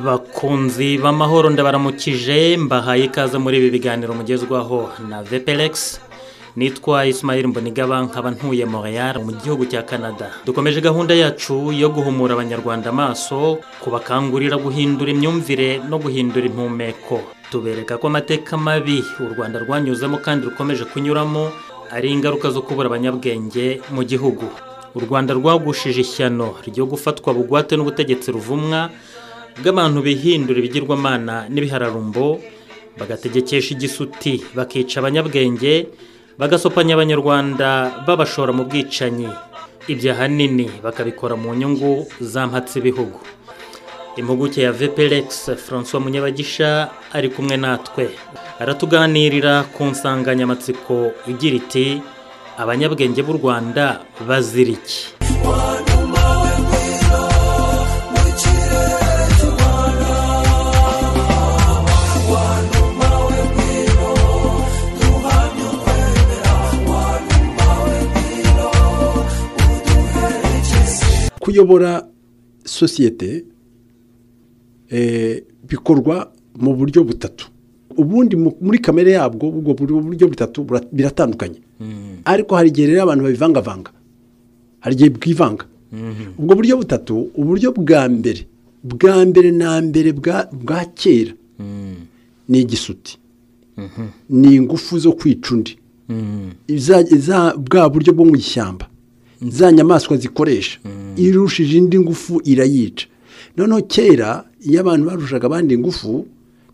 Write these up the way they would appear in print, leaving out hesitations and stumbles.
bakunzi b'amahoro ndabaramukije mbahaye ikaze muri ibi biganiro mugezwaho na VPLX. Nitwa Ismail Mbonigaba nkaba ntuye Montreal mu gihugu cya Canada. Dukomeje gahunda yacu yo guhumura abanyarwanda amaso, kubakangurira guhindura imyumvire no guhindura impumeko. Tubereka ko amateka mabi u Rwanda rwanyuzemo kandi rukomeje kunyuramo ari ingaruka zo kubura abanyabwenge mu gihugu. U Rwanda rwagushije ishyano ryo gufatwa bugwate n'ubutegetsi ruvumwa bw'abantu bihindura ibigirwamana n'ibihararumbo, bagategekesha igisuti, bakica abanyabwenge, bagasopanya abanyarwanda babashora mu bwicanyi. Ibyo ahanini bakabikora mu nyungu zampatse ibihugu. Impuguke ya VPLX François Munyabagisha ari kumwe natwe, aratuganirira ku nsanganyamatsiko igira iti abanyabwenge b'u Rwanda bazira iki. Kuyobora sosiyete bikorwa mu buryo butatu. Ubundi muri kamere yabwo ubwo buryo butatu biratandukanye. Ariko hari igihe rero abantu babivangavanga, hari igihe bwivanga. Ubwo buryo butatu, uburyo bwa mbere na mbere bwa kera ni igisuti, ni ingufu zo kwica undi, bwa buryo bwo mu ishyamba, za nyamaswa zikoresha, irushije indi ngufu irayica. Noneho kera iyo abantu barushaga abandi ingufu,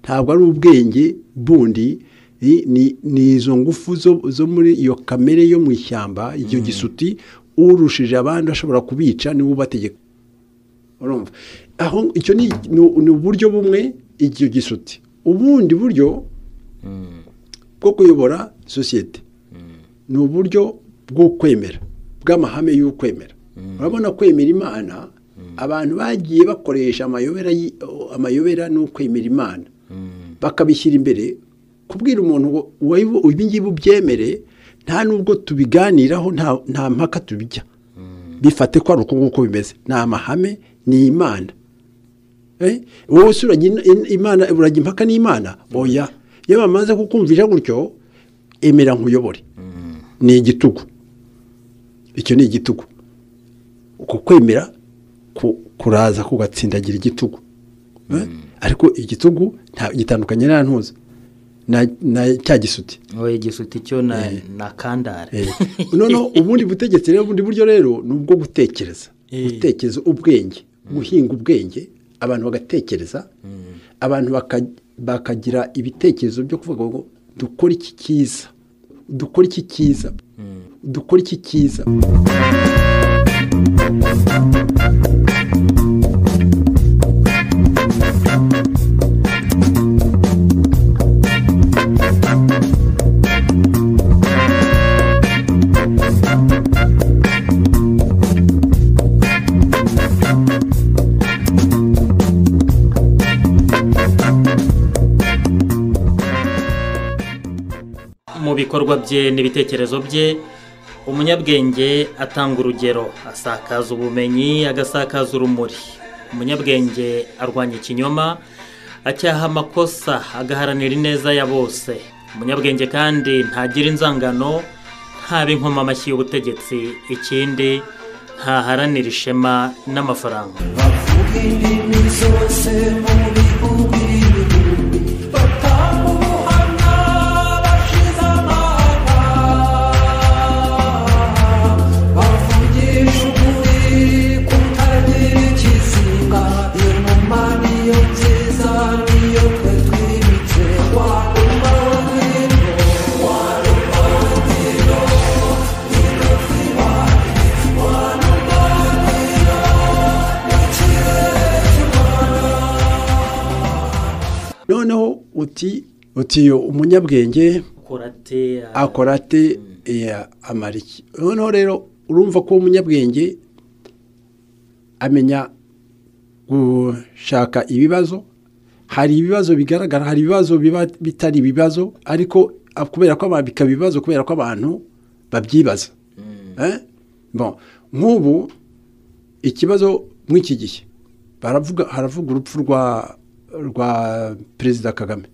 ntabwo ari ubwenge bundi, ni izo ngufu zo muri iyo kamere yo mu ishyamba, icyo gisuti, urushije abandi ashobora kubica niwe ubategeka. Urumva? Aho icyo ni uburyo bumwe, icyo gisuti. Ubundi buryo bwo kuyobora sosiyete ni uburyo bwo kwemera, bw'amahame y'ukwemera. Urabona kwemera Imana, abantu bagiye bakoresha amayobera no kwemera Imana, bakabishyira imbere, kubwira umuntu ngo ibi ngibi ubyemere, nta nubwo tubiganiraho, nta mpaka tubijya, bifate ko ari uko nguko bimeze, ni amahame, ni Imana. Wowe se urajya impaka n'Imana? Oya, iyo bamaze kukumvisha gutyo, emera nkuyobore. Ni igitugu. Icyo ni igitugu. Uko kwemera kuraza kugatsindagira igitugu. Ariko igitugu gitandukanye na ntuza na cya gisuti. Igisuti cyo na kandare. Noneho ubundi butegetsi rero, ubundi buryo rero ni ubwo gutekereza. Gutekereza ubwenge, guhinga ubwenge, abantu bagatekereza, abantu bakagira ibitekerezo byo kuvuga ngo dukora iki cyiza, dukora iki cyiza, dukora iki cyiza. Mu bikorwa bye n'ibitekerezo bye, umunyabwenge atanga urugero, asakaza ubumenyi, agasakaza urumuri. Umunyabwenge arwanya ikinyoma, acyaha amakosa, agaharanira ineza ya bose. Umunyabwenge kandi ntagira inzangano, ntaba inkoma amashyi y'ubutegetsi, ikindi ntaharanira ishema n'amafaranga. Bavuga indimi zose mu bihugu ibihumbi, batanga ubuhamya bashize amanga, bavugisha ukuri kutagira ikizinga, iyo numa niyo nziza niyo twe twimitse. Wanuma w'ingwino, wanuma w'ingwino, niyo twibanye, wanuma w'ingwino, n'ikirere cy'Imana. Noneho uti umunyabwenge akora ate amariki. Noneho rero urumva ko umunyabwenge amenya gushaka ibibazo. Hari ibibazo bigaragara, hari ibibazo biba bitari ibibazo, ariko kubera ko bikaba ibibazo kubera ko abantu babyibaza. Bon, nk'ubu ikibazo mw'iki gihe haravuga urupfu rwa perezida Kagame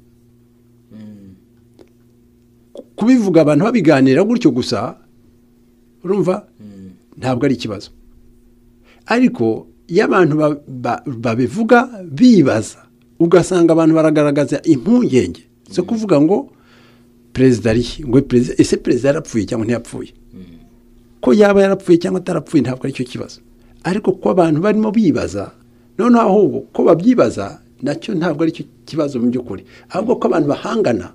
kubivuga abantu babiganira gutyo gusa urumva ntabwo ari ikibazo ariko iyo abantu babivuga bibaza ugasanga abantu baragaragaza impungenge zo kuvuga ngo perezida arihe ngo ese perezida yarapfuye cyangwa ntiyapfuye ko yaba yarapfuye cyangwa atarapfuye ntabwo ari cyo kibazo ariko ko abantu barimo bibaza noneho ahubwo ko babyibaza nacyo ntabwo ari cyo kibazo mu by'ukuri ahubwo ko abantu bahangana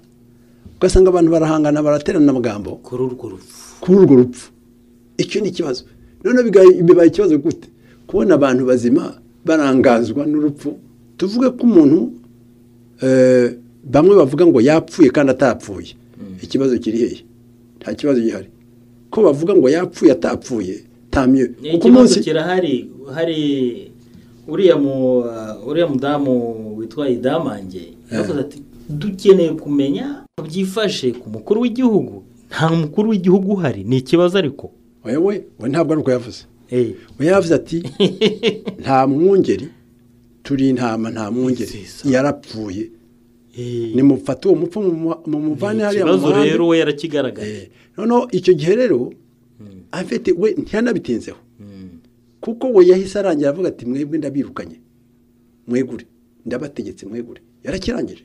ugasanga abantu barahangana baraterana amagambo kuri urwo rupfu icyo ni ikibazo noneho bibaye ikibazo gute kubona abantu bazima barangazwa n'urupfu tuvuge ko umuntu bamwe bavuga ngo yapfuye kandi atapfuye ikibazo kiri hehe nta kibazo gihari ko bavuga ngo yapfuye atapfuye tamye kuko umunsi kirahari hari uriya mudamu witwa Idamange yavuze ati dukeneye kumenya byifashe ku mukuru w'igihugu nta mukuru w'igihugu uhari ni ikibazo ariko we ntabwo ari uko yavuze we yavuze ati nta mwungeri turi intama nta mwungeri yarapfuye nimufate uwo mupfu mu muvane hariya mu muhanda ikibazo rero we yarakigaragaye noneho icyo gihe rero afite we ntiyanabitinzeho kuko we yahise arangira avuga ati mwebwe ndabirukanye mwegure ndabategetse mwegure yarakirangije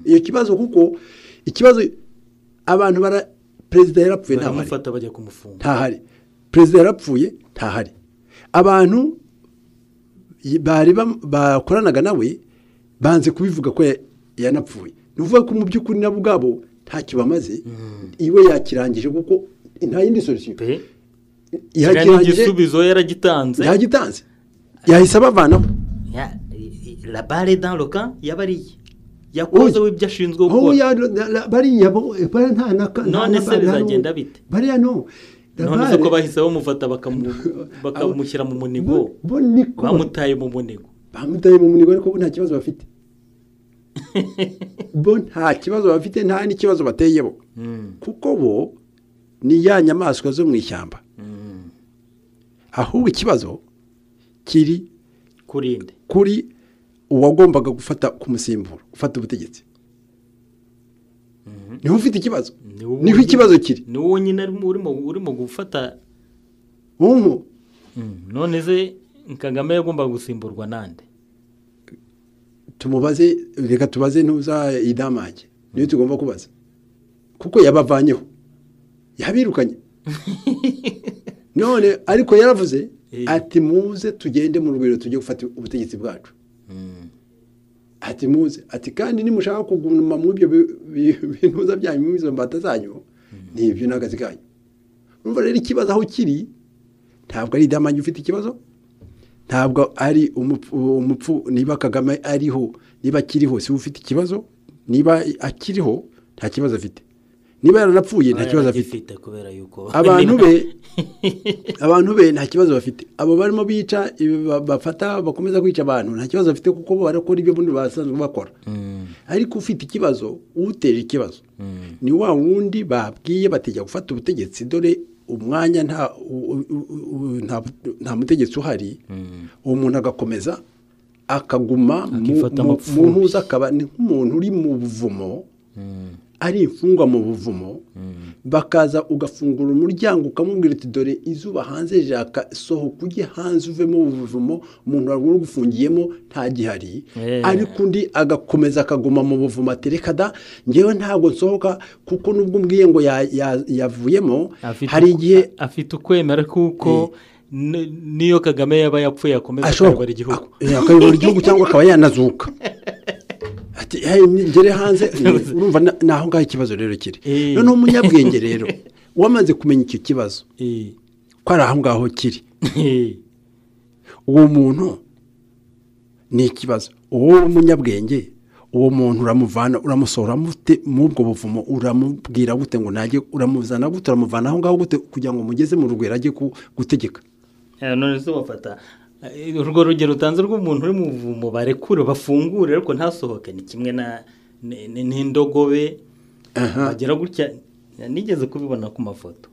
iyo kibazo kuko ikibazo abantu perezida yarapfuye baramufata bajya kumufunga ntahari perezida yarapfuye ntahari abantu bari bakoranaga nawe banze kubivuga ko yanapfuye ni ukuvuga ko mu by'ukuri nabo ubwabo ntacyo bamaze iwe yakirangije kuko nta yindi solution igisubizo yaragitanze yahise abavanaho la balle dans le camp yabariye yakoze w'ibyo ashinzwe gukora bariya none se bizagenda bite bariya none ko bahise bamufata bakamushyira mu munigo bamutaye mu munigo ariko nta kibazo bafite bo nta kibazo bafite nta n'ikibazo bateyebo kuko bo ni ya nyamaswa zo mu ishyamba ahubwo ikibazo kiri kuri uwagombaga gufata kumusimbura gufata ubutegetsi niho ufite ikibazo niho ikibazo kiri ni wowe nyine urimo gufata none se Kagame yagombaga gusimburwa nande reka tubaze ntuza Idamange niyo tugomba kubaza kuko yabavanyeho yabirukanye none ariko yaravuze ati muze tugende mu rugwiro tujye gufata ubutegetsi bwacu ati muze ati kandi nimushaka kuguma mu ibyo bintuza byanyu mu izo mbata zanyu ni ibyo n'akazi kanyu urumva rero ikibazo aho kiri ntabwo ari Idamange ufite ikibazo ntabwo ari umupfu niba Kagame ariho niba akiriho si ufite ikibazo niba akiriho nta kibazo afite niba yaranapfuye nta kibazo afite kubera yuko abantu be nta kibazo bafite abo barimo bica bafata bakomeza kwica abantu nta kibazo bafite kuko barakora ibyo bundi basanzwe bakora ariko ufite ikibazo uteje ikibazo ni wa wundi babwiye bategeka gufata ubutegetsi dore umwanya nta mutegetsi uhari uwo muntu agakomeza akaguma mu ntuza akaba ni nk'umuntu uri mu buvumo ari imfungwa mu buvumo bakaza ugafungura umuryango ukamubwira uti dore izuba hanze jaka sohoka ujye hanze uve mu buvumo umuntu wari ugufungiyemo nta gihari ariko undi agakomeza akaguma mu buvumo atereka da ngewe ntabwo nsohoka kuko nubwo umbwiye ngo yavuyemo hari igihe afite ukwemera kuko niyo Kagame yaba yapfuye akomeza akayobora igihugu akayobora igihugu cyangwa akaba yanazuka ati ngere hanze urumva naho ngaho ikibazo rero kiri noneho umunyabwenge rero wamaze kumenya icyo kibazo ko ari aho ngaho kiri uwo muntu ni ikibazo uwo munyabwenge uwo muntu uramuvana uramusohora mu ubwo buvumo uramubwira gute ngo najye uramuzana gute uramuvana aho ngaho gute kugira ngo mugeze mu rugwiro ajye gutegeka none se wafata urwo rugero utanze rw'umuntu uri mu buvumo barekure bafungure ariko ntasohoke ni kimwe n'indogobe bagera gutya nigeze kubibona ku mafoto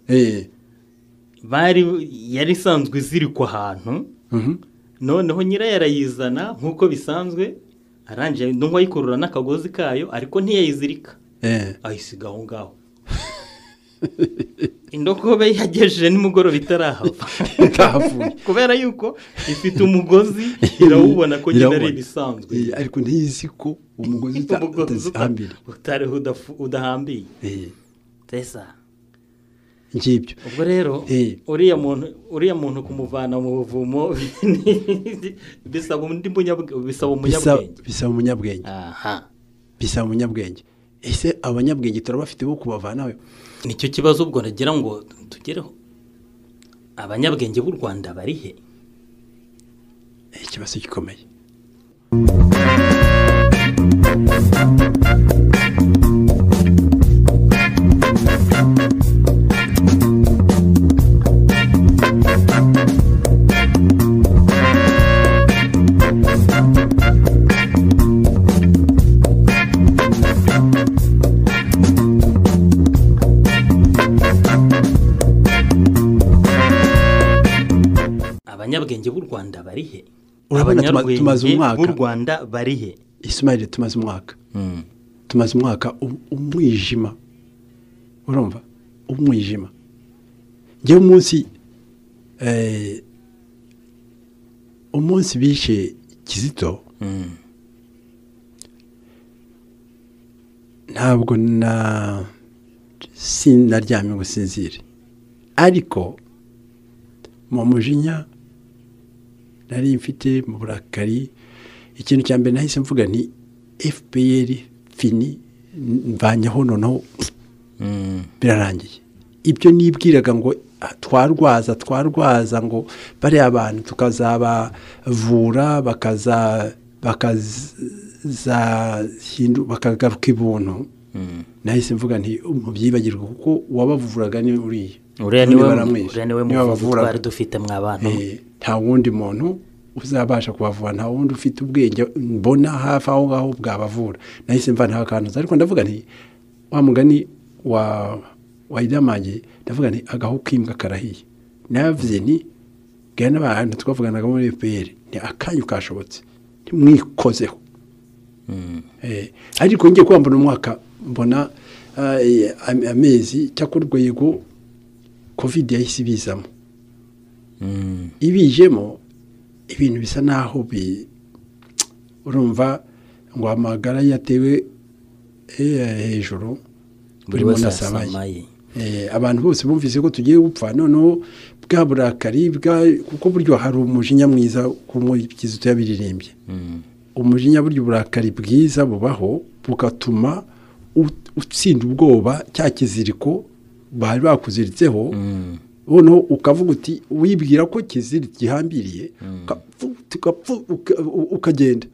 yari isanzwe izirikwa ahantu noneho nyirayo arayizana nk'uko bisanzwe arangije ndumva ayikurura n'akagozi kayo ariko ntiyayizirika ayisiga aho ngaho indogobe yagejeje nimugoroba itarahava kubera yuko ifite umugozi irawubona ko nyine ari ibisanzwe ariko ntizi ko umugozi udahambiye tesa ngibyo ubwo rero uriya muntu kumuvana mu buvumo bisaba umunyabwenge bisaba umunyabwenge ese abanyabwenge turabafite bo kubavanaho nicyo kibazo ubwo nagira ngo tugereho abanyabwenge b'u Rwanda bari he ikibazo gikomeye abanyabwenge b'u Rwanda bari he tumaze umwaka b'u Rwanda bari he Ismail tumaze umwaka umwijima urumva umwijima ngiye umunsi bishe Kizito ntabwo sinaryamye ngo sinzire ariko mu mujinya nari mfite mu burakari ikintu cya mbere nahise mvuga nti FPR fini mvanyaho noneho birarangiye ibyo nibwiraga ngo twarwaza ngo bari abantu tukazabavura bakagaruka ibuntu nahise mvuga nti mubyibagirwa kuko wabavuraga ni uriya niwe muvuzi twari dufite mw'abantu nta wundi muntu uzabasha kubavura nta wundi ufite ubwenge mbona hafi aho ngaho bwabavura nahise mva nta kantu ariko ndavuga nti wa mugani wa idamange ndavuga nti agaho kimbwa karahiye navuze nti gana abantu twavuganaga muri FPR ni akanyu kashobotse ntimwikozeho ariko ngiye kwambona umwaka mbona amezi cyakorwa yego covid yahise ibizamo ibijemo ibintu bisa naho urumva ngo amagara yatewe hejuru buri muntu asamaye abantu bose bumvise ko tugiye gupfa noneho bwa burakari kuko buryo hari umujinya mwiza Kizito yabiririmbye umujinya buryo burakari bwiza bubaho bugatuma utsinda ubwoba cya kiziriko bari bakuziritseho noneho ukavuga uti wibwira ko gihambiriye ukagenda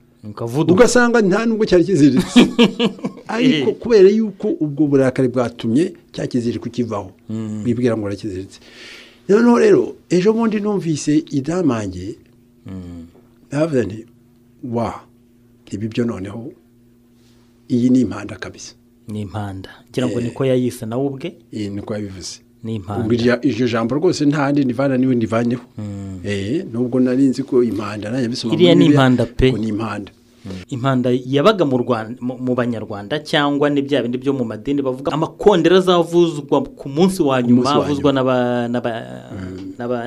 ugasanga nta nubwo cyari kiziritse ariko kubera yuko ubwo burakari bwatumye cya kiziriko kivaho wibwira ngo urakiziritse noneho rero ejo bundi numvise idamange navuze nti ibi byo noneho iyi ni impanda kabisa ni impanda ngira ngo niko yayise nawe ubwe niko yabivuze ni impanda iryo jambo rwose ntandi nivana niwe nivanyeho nubwo nari nzi ko impanda nanjye bisoma iriya ni impanda pe ni impanda impanda yabaga mu Rwanda mu banyarwanda cyangwa ni bya bindi byo mu madini bavuga amakondera azavuzwa ku munsi wa nyuma avuzwa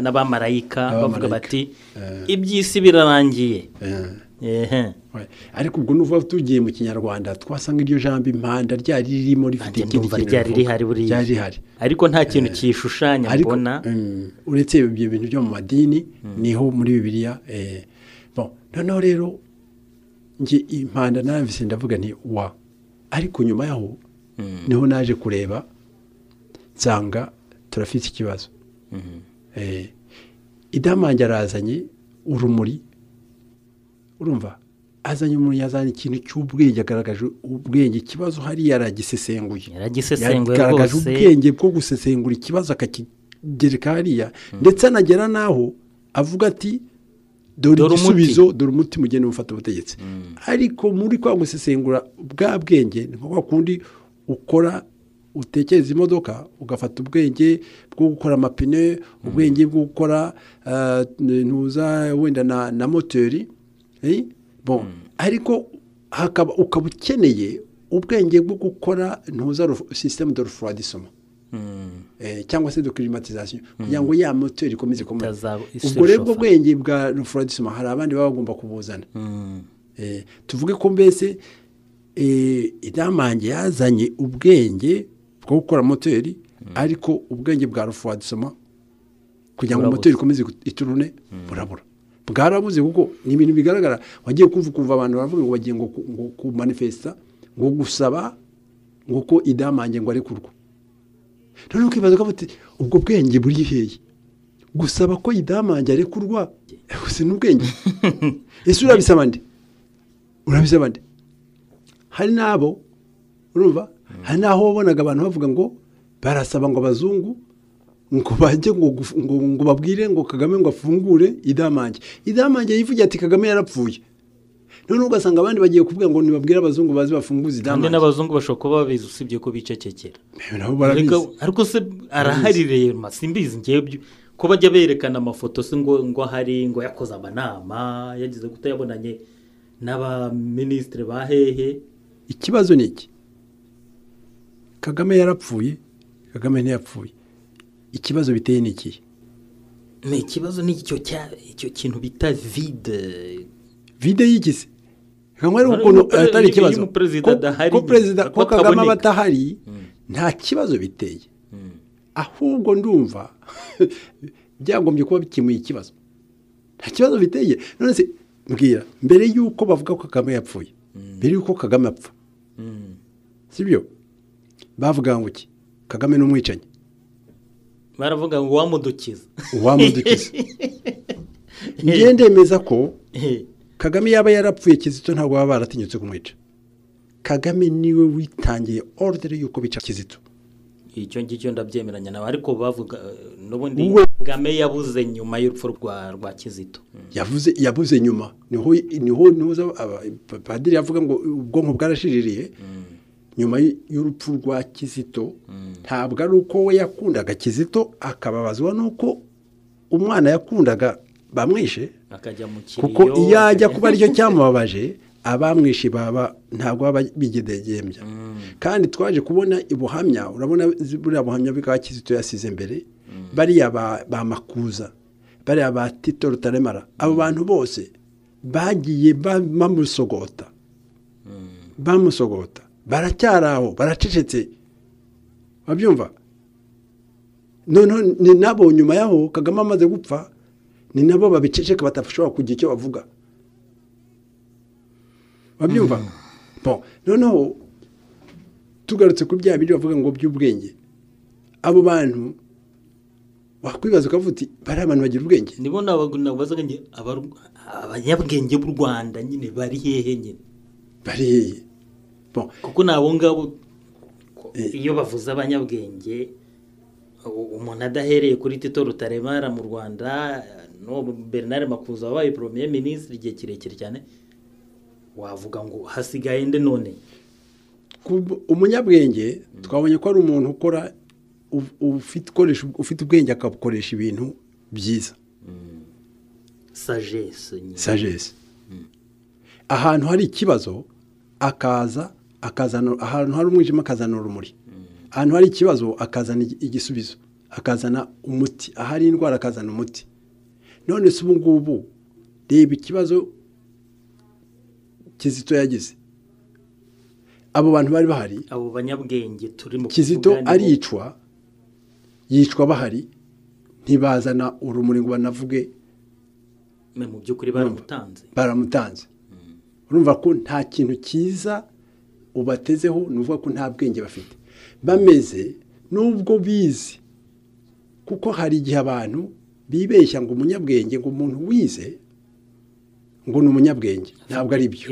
n'abamarayika bavuga bati iby'isi birarangiye ariko ubwo nuva tugiye mu kinyarwanda twasanga iryo jambo impanda ryari ririmo rifite ryari rihari buriya ariko nta kintu kishushanya mbona uretse ibyo bintu byo mu madini niho muri Bibiliya noneho rero nge impanda namvise ndavuga nti ariko nyuma yaho niho naje kureba nsanga turafite ikibazo idamange arazanye urumuri urumva azanye umuntu yazanye ikintu cy'ubwenge agaragaje ubwenge ikibazo hari yaragisesenguye yagaragaje ubwenge bwo gusesengura ikibazo akakigereka hariya ndetse anagera naho avuga ati dore igisubizo dore umuti mugende mufata ubutegetsi ariko muri kwa gusesengura bwa bwenge ni kwa kundi ukora utekereza imodoka ugafata ubwenge bwo gukora amapine ubwenge bwo gukora ntuza wenda na moteri bon ariko ukaba ukeneye ubwenge bwo gukora ntuza système de refroidissement cyangwa se de climatisation kugira ngo ya moteri ikomeze kumara ubwo rero ubwenge bwa refroidissement hari abandi baba bagomba kubuzana tuvuge ko mbese idamange yazanye ubwenge bwo gukora moteri ariko ubwenge bwa refroidissement kugira ngo moteri ikomeze iturune burabura bwarabuze kuko ni ibintu bigaragara wagiye kumva abantu baravuga ngo bagiye ngo ku manifesta ngo gusaba ngo ko idamange ngo arekurwa none ukibaza ko bati ubwo bwenge buri hehe gusaba ko idamange arekurwa gusa n'ubwenge ese urabisaba nde hari nabo urumva hari naho wabonaga abantu bavuga ngo barasaba ngo abazungu ngo bajye ngo babwire ngo Kagame ngo afungure idamange yivugira ati Kagame yarapfuye none ugasanga abandi bagiye kuvuga ngo nibabwire abazungu bazi bafunguza idamange kandi n'abazungu bashobora kuba babizi usibye ko bicecekera ariko se arahari rero simbizi ngewe ko bajya berekana amafoto se ngo hari ngo yakoze amanama yagize kutayabonanye n'abaminisitiri ba hehe ikibazo ni iki Kagame yarapfuye Kagame ntiyapfuye ikibazo biteye ni iki ni ikibazo ni icyo kintu bita vide y'igisi nkamwe ukuntu atari ikibazo ko perezida ko Kagame batahari nta kibazo biteye ahubwo ndumva byagombye kuba bikimuye ikibazo nta kibazo biteye none se mbwira mbere yuko bavuga ko Kagame yapfuye mbere yuko Kagame apfa sibyo bavuga ngo iki Kagame n'umwicanyi baravuga ngo wamudukiza ngendemeza ko Kagame yaba yarapfuye Kizito ntabwo baba baratinyutse kumwica Kagame niwe witangiye order yuko bica Kizito icyo ngicyo ndabyemeranya nawe ariko bavuga n'ubundi Kagame yabuze nyuma y'urupfu rwa Kizito yabuze nyuma niho padiri yavuga ngo ubwonko bwarashiririye nyuma y'urupfu rwa Kizito ntabwo ari uko we yakundaga Kizito akababazwa nuko umwana yakundaga bamwishe akajya mu kiriyo kuko iyo ajya kuba aricyo cyamubabaje abamwishe baba ntabwo baba bigedegembya kandi twaje kubona ibuhamya urabona buriya buhamya bwa Kizito yasize mbere bariya ba Makuza bariya ba Tito Rutaremara abo bantu bose bagiye bamusogota baracyaraho baracecetse babyumva none ni nabo nyuma yaho Kagame amaze gupfa ni nabo babiceceka batashobora kugira icyo bavuga babyumva bon noneho tugarutse ku bya biri bavuga ngo by'ubwenge abo bantu wakwibaza ukavuga bari abantu bagira ubwenge nibo nabazaga nge abanyabwenge b'u Rwanda nyine bari hehe nyine bari hehe bon kuko nabo ngabo iyo bavuze abanyabwenge umuntu adahereye kuri Tito Rutaremara mu Rwanda no Bernard Makuza wabaye premier ministre igihe kirekire cyane wavuga ngo hasigaye nde none umunyabwenge twabonye ko ari umuntu ukora ufite ubwenge akabukoresha ibintu byiza sagesse ahantu hari ikibazo akazana ahantu hari umwijima akazana urumuri ahantu hari ikibazo akazana igisubizo akazana umuti ahari indwara akazana umuti none se ubu ngubu reba ikibazo Kizito yagize abo bantu bari bahari abo banyabwenge turi mu Kizito yicwa bahari ntibazana urumuri ngo banavuge mu by'ukuri baramutanze urumva ko nta kintu cyiza ubatezeho nuvuga ko nta bwenge bafite bameze nubwo bizi kuko hari igihe abantu bibeshya ngo umunyabwenge ngo umuntu wize ngo ni umunyabwenge ntabwo ari byo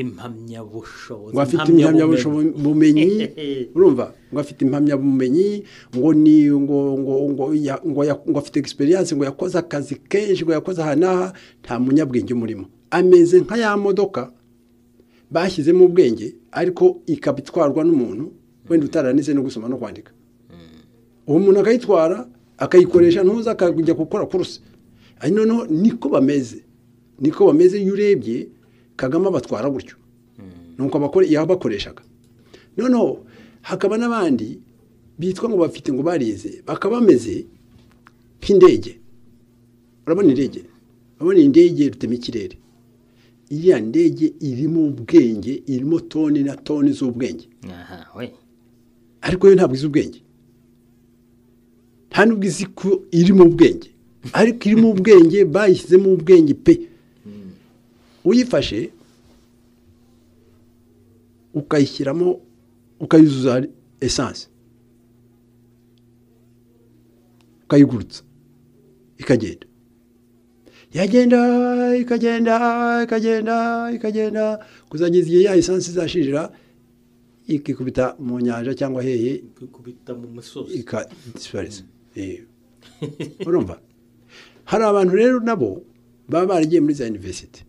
ngo afite impamyabumenyi urumva ngo afite impamyabumenyi ngo ni ngo afite experience ngo yakoze akazi kenshi ngo yakoze aha n'aha nta munyabwenge umurimo ameze nka ya modoka bashyizemo ubwenge ariko ikabitwarwa n'umuntu wenda utaranize no gusoma no kwandika uwo muntu akayitwara akayikoresha ntuza akajya gukora kuruse noneho niko bameze iyo urebye Kagame abatwara gutyo nuko yabakoreshaga noneho hakaba n'abandi bitwa ngo bafite ngo barize bakaba bameze nk'indege urabona indege rutema ikirere iriya ndege irimo ubwenge irimo toni na toni z'ubwenge ariko yo ntabwo izi ubwenge nta nubwo izi ko irimo ubwenge ariko irimo ubwenge bayishyizemo ubwenge pe uyifashe ukayishyiramo ukayuzuza esanse ukayigurutsa ikagenda kuzageza igihe ya esanse izashirira ikikubita mu nyanja cyangwa hehe ikikubita mu musozi ikadisipariza urumva hari abantu rero nabo baba baragiye muri za university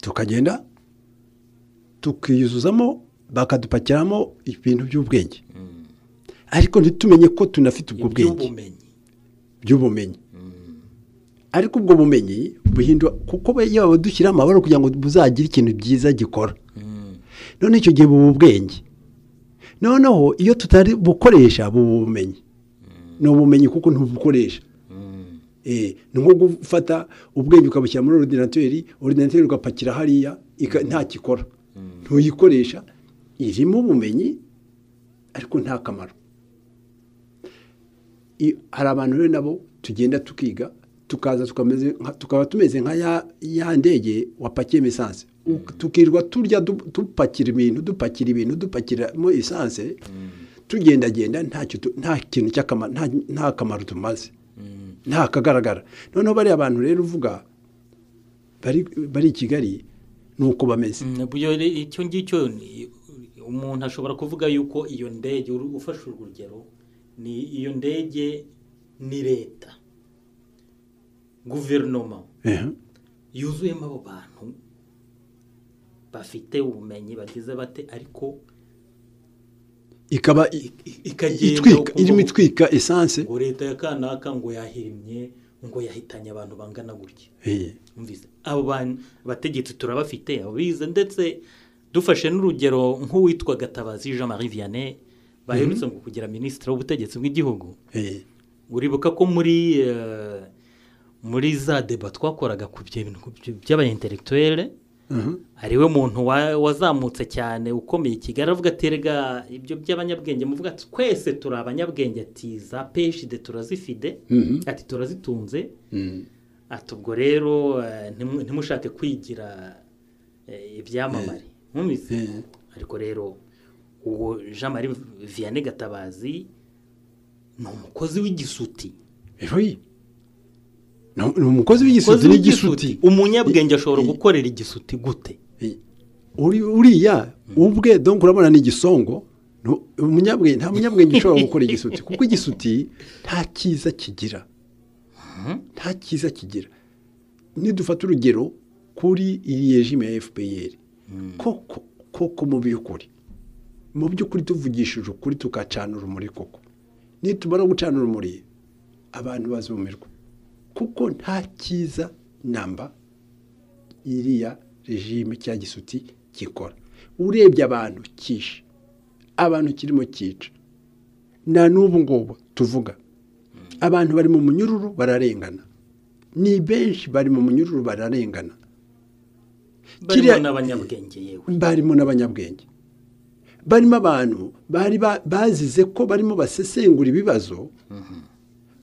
tukagenda tukiyuzuzamo bakadupakiramo ibintu by'ubwenge ariko ntitumenye ko tunafite ubwo bwenge by'ubumenyi ariko ubwo bumenyi buhindura kuko yaba dushyira amabara kugira ngo buzagire ikintu byiza gikora none icyo gihe bubu ubwenge noneho iyo tutari bukoresha bumenyi ni ubumenyi kuko ntubukoresha ni nko gufata ubwenge ukabushyira muri ordinateur ugapakira hariya nta kikora ntuyikoresha irimo ubumenyi ariko nta kamaro hari abantu rero nabo tugenda tukiga tukaza tukaba tumeze nka ya ndege wapakiye esanse tukirwa turya dupakiramo esanse tugendagenda nta kintu cy'akamaro nta kamaro tumaze nta kagaragara noneho bariya abantu rero uvuga bari i Kigali ni uko bameze icyo ngicyo umuntu ashobora kuvuga yuko iyo ndege ufashe urugero ni iyo ndege ni leta guverinoma yuzuyemo abo bantu bafite ubumenyi bagize bate ariko ikaba irimo itwika esanse ngo leta ya kanaka ngo yahirimye ngo yahitanye abantu bangana gutya abo bategetsi turabafite abo bize ndetse dufashe n'urugero nk'uwitwa Gatabazi Jean Marie Vianney baherutse ngo kugira minisitiri w'ubutegetsi bw'igihugu uribuka ko muri za deba twakoraga ku bintu by'abaintellectuel hariwe muntu wazamutse cyane ukomeye Kigali avuga ati rega ibyo by'abanyabwenge muvuga ati twese turi abanyabwenge ati za PhD turazifide ati turazitunze ati ubwo rero ntimushake kwigira ibyamamare mumize ariko rero uwo Jean Marie Vianney Gatabazi ni umukozi w'igisuti ni umukozi w'igisuti n'igisuti umunyabwenge ashobora gukorera igisuti gute uriya ubwe donc urabona ni igisongo umunyabwenge nta munyabwenge ushobora gukora igisuti kuko igisuti nta cyiza kigira nidufata urugero kuri iyi regime ya FPR koko mu by'ukuri tuvugishije ukuri tukacana urumuri koko nitumara gucana urumuri abantu bazumirwa kuko nta cyiza namba iriya regime cya gisuti gikora urebye abantu kirimo cyica na n'ubu ngubu tuvuga abantu bari mu munyururu bararengana ni benshi bari mu munyururu bararengana barimo n'abanyabwenge barimo abantu bazize ko barimo basesengura ibibazo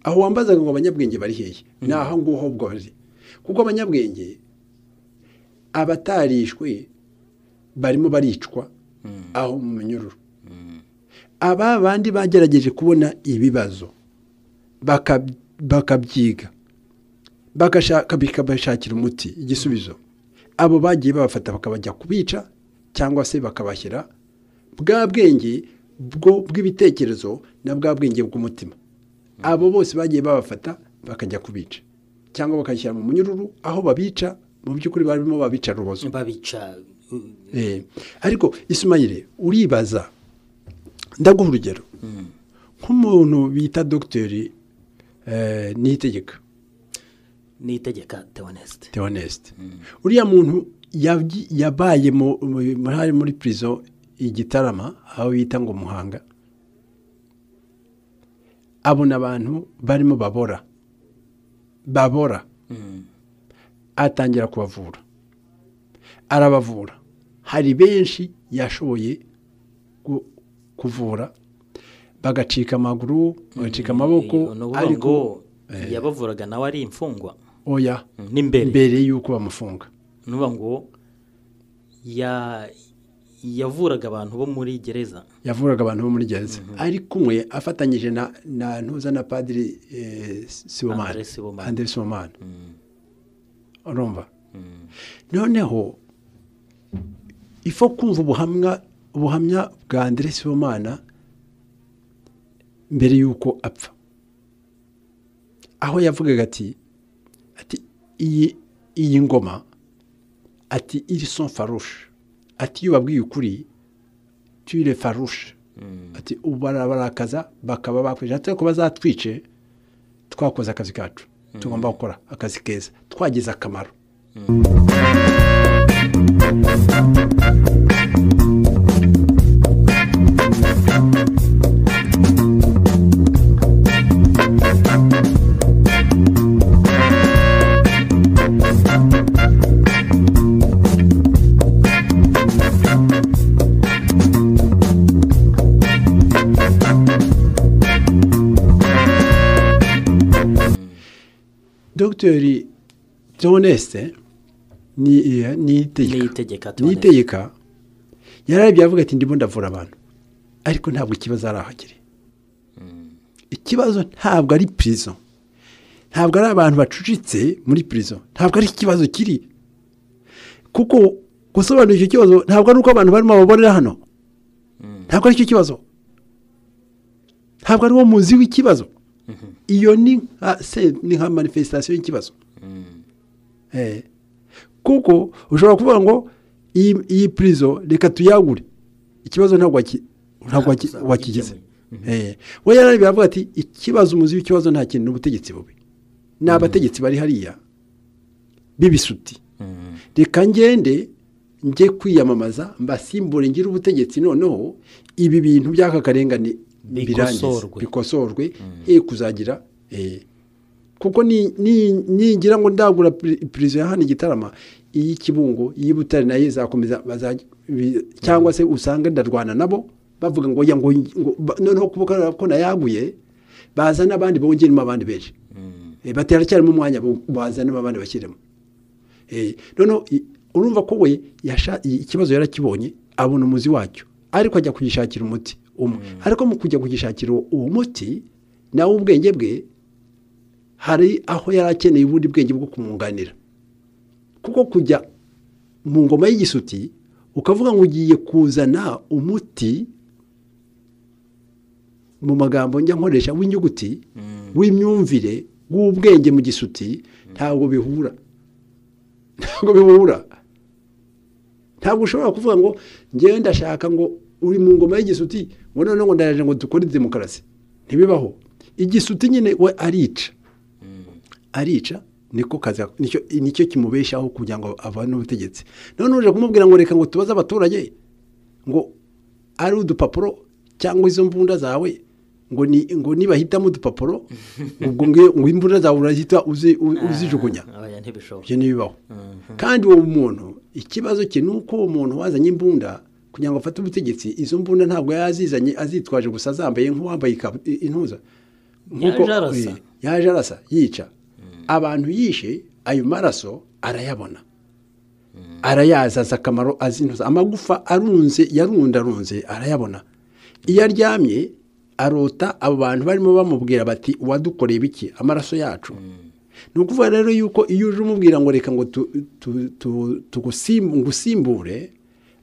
aho wambazaga ngo abanyabwenge bari hehe ni aho nguho ubwo bari kuko abanyabwenge abatarishwe barimo baricwa aho mu munyururu aba bandi bagerageje kubona ibibazo bakabyiga bakabashakira umuti igisubizo abo bagiye babafata bakabajya kubica cyangwa se bakabashyira bwa bwenge bw'ibitekerezo na bwa bwenge bw'umutima abo bose bagiye babafata bakajya kubica cyangwa bakashyira mu munyururu aho babica mu by'ukuri barimo babica rubozo babica ariko Ismail uribaza ndaguha urugero nk'umuntu bita dogiteri Niyitegeka Theoneste uriya muntu yabaye muri prison igitarama aho bita ngo Muhanga abona abantu barimo babora atangira kubavura arabavura hari benshi yashoboye kuvura bagacika amaguru bagacika amaboko ariko yabavuraga nawe ari imfungwa oya mbere yuko bamufunga nuba ngo yavuraga abantu bo muri gereza ariko umwe afatanyije na ntuza na padiri Andre Sibomana urumva noneho ifo kumva ubuhamya bwa Andre Sibomana mbere yuko apfa aho yavugaga ati iyi ngoma ati ils sont farouches ati iyo babwiye ukuri tu les farouches ati ubarakaza bakaba bakweje ati ko bazatwice twakoze akazi kacu tugomba gukora akazi keza twagize akamaro Dr. Theoneste Niyitegeka yarabye avuga ati ndimo ndavura abantu ariko ntabwo ikibazo arahagire ikibazo ntabwo ari prison ntabwo ari abantu bacucitse muri prison ntabwo ari ikibazo kiri kuko gusobanura icyo kibazo ntabwo ari uko abantu barimo baborera hano ntabwo ari icyo kibazo ntabwo ari wo muzi w'ikibazo iyo ni nka manifestation y'ikibazo kuko ushobora kuvuga ngo iyi prison reka tuyagure ikibazo ntabwo wakigize we yarari avuga ati ikibazo umuzi w'ikibazo nta kintu n'ubutegetsi bubi ni abategetsi bari hariya bibisuti reka ngende njye kwiyamamaza mbasimbure ngira ubutegetsi noneho ibi bintu by'aka karengane bikosorwe kuzagira kuko ningira ngo ndagura prison hano igitarama iyi Kibungo iyi Butare nayo izakomeza cyangwa se usanga ndarwana nabo bavuga ngo noneho kubuka ko nayaguye bazana abandi bongeremo abandi benshi batera cyane mu mwanya bazana abandi bashyiremo noneho urumva ko we ikibazo yarakibonye abona umuzi wacyo ariko ajya kugishakira umuti ariko mu kujya kugishakira uwo muti nawe ubwenge bwe hari aho yarakeneye ubundi bwenge bwo kumwunganira kuko kujya mu ngoma y'igisuti ukavuga ngo ugiye kuzana umuti mu magambo njya nkoresha w'inyuguti w'imyumvire w'ubwenge mu gisuti ntabwo bihura ntabwo ushobora kuvuga ngo ngewe ndashaka ngo uri mu ngoma y'igisuti ngo noneho ngo ndaje ngo dukore demokarasi ntibibaho igisuti nyine we arica niko kazi nicyo kimubeshaho kugira ngo avane ubutegetsi none uje kumubwira ngo reka ngo tubaze abaturage ngo ari udupapuro cyangwa izo mbunda zawe ngo nibahitamo udupapuro ubwo ngo imbunda zawe urahita uzijugunya ibyo ntibibaho kandi uwo muntu ikibazo cye ni uko uwo muntu wazanye imbunda kugira ngo afate ubutegetsi izo mbunda ntabwo yazizanye azitwaje gusa zambaye nk'uwambaye intuza yaje arasa yica abantu yishe ayo maraso arayabona arayazaza akamaro azintuza amagufa yarundarunze arayabona iyo aryamye arota abo bantu barimo bamubwira bati wadukoreye biki amaraso yacu ni ukuvuga rero yuko iyo uje umubwira ngo reka ngo tugusimbure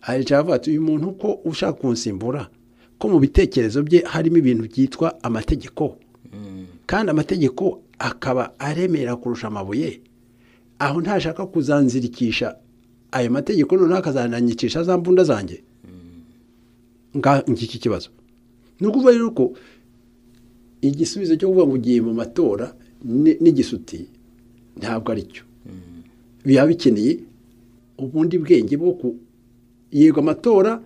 aricara avuga ati uyu muntu ko ushaka kunsimbura ko mu bitekerezo bye harimo ibintu byitwa amategeko kandi amategeko akaba aremera kurusha amabuye aho ntashaka kuzanzirikisha ayo mategeko noneho akazananyikisha za mbunda zanjye ngiki kibazo ni ukuvuga rero ko igisubizo cyo kuvuga ngo ugiye mu matora n'igisuti ntabwo ari cyo biba bikeneye ubundi bwenge bwo yego amatora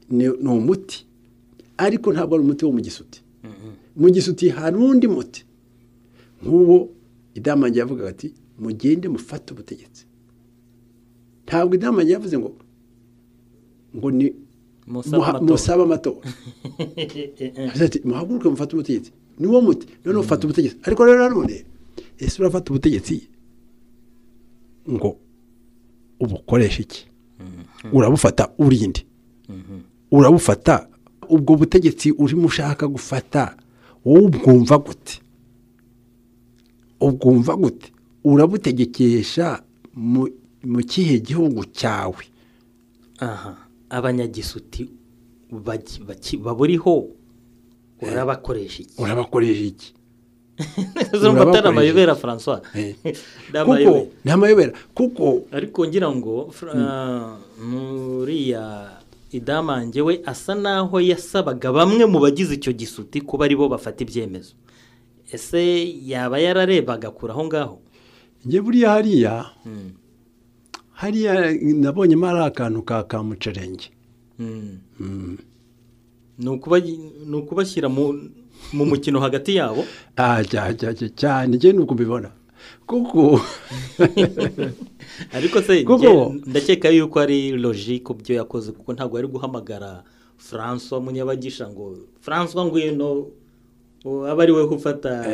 ni umuti ariko ntabwo ari umuti wo mu gisuti mu gisuti hari undi muti nk'uwo idamange yavugaga ati mugende mufate ubutegetsi ntabwo idamange yavuze ngo ni musaba amatora muhaguruke mufate ubutegetsi ni wo muti none ufata ubutegetsi ariko rero nanone ese urafata ubutegetsi ngo ubukoresha iki urabufata urinde urabufata ubwo butegetsi urimo ushaka gufata wowe ubwumva gute urabutegekesha mu kihe gihugu cyawe abanyagisuti baburiho urabakoresha iki matara amayobera François ni amayobera kuko ariko ngira ngo muriya idamange we asa naho yasabaga bamwe mu bagize icyo gisuti kuba ari bo bafata ibyemezo ese yaba yararebaga kure aho ngaho njye buriya hariya nabonyemo ari akantu ka mucerenge ni ukubashyira mu mukino hagati yabo cyane njye nuko mbibona kuko ariko se ndakeka yuko ari logique byo yakoze kuko ntabwo ari guhamagara François Munyabagisha ngo François ngwino aba ari we ufata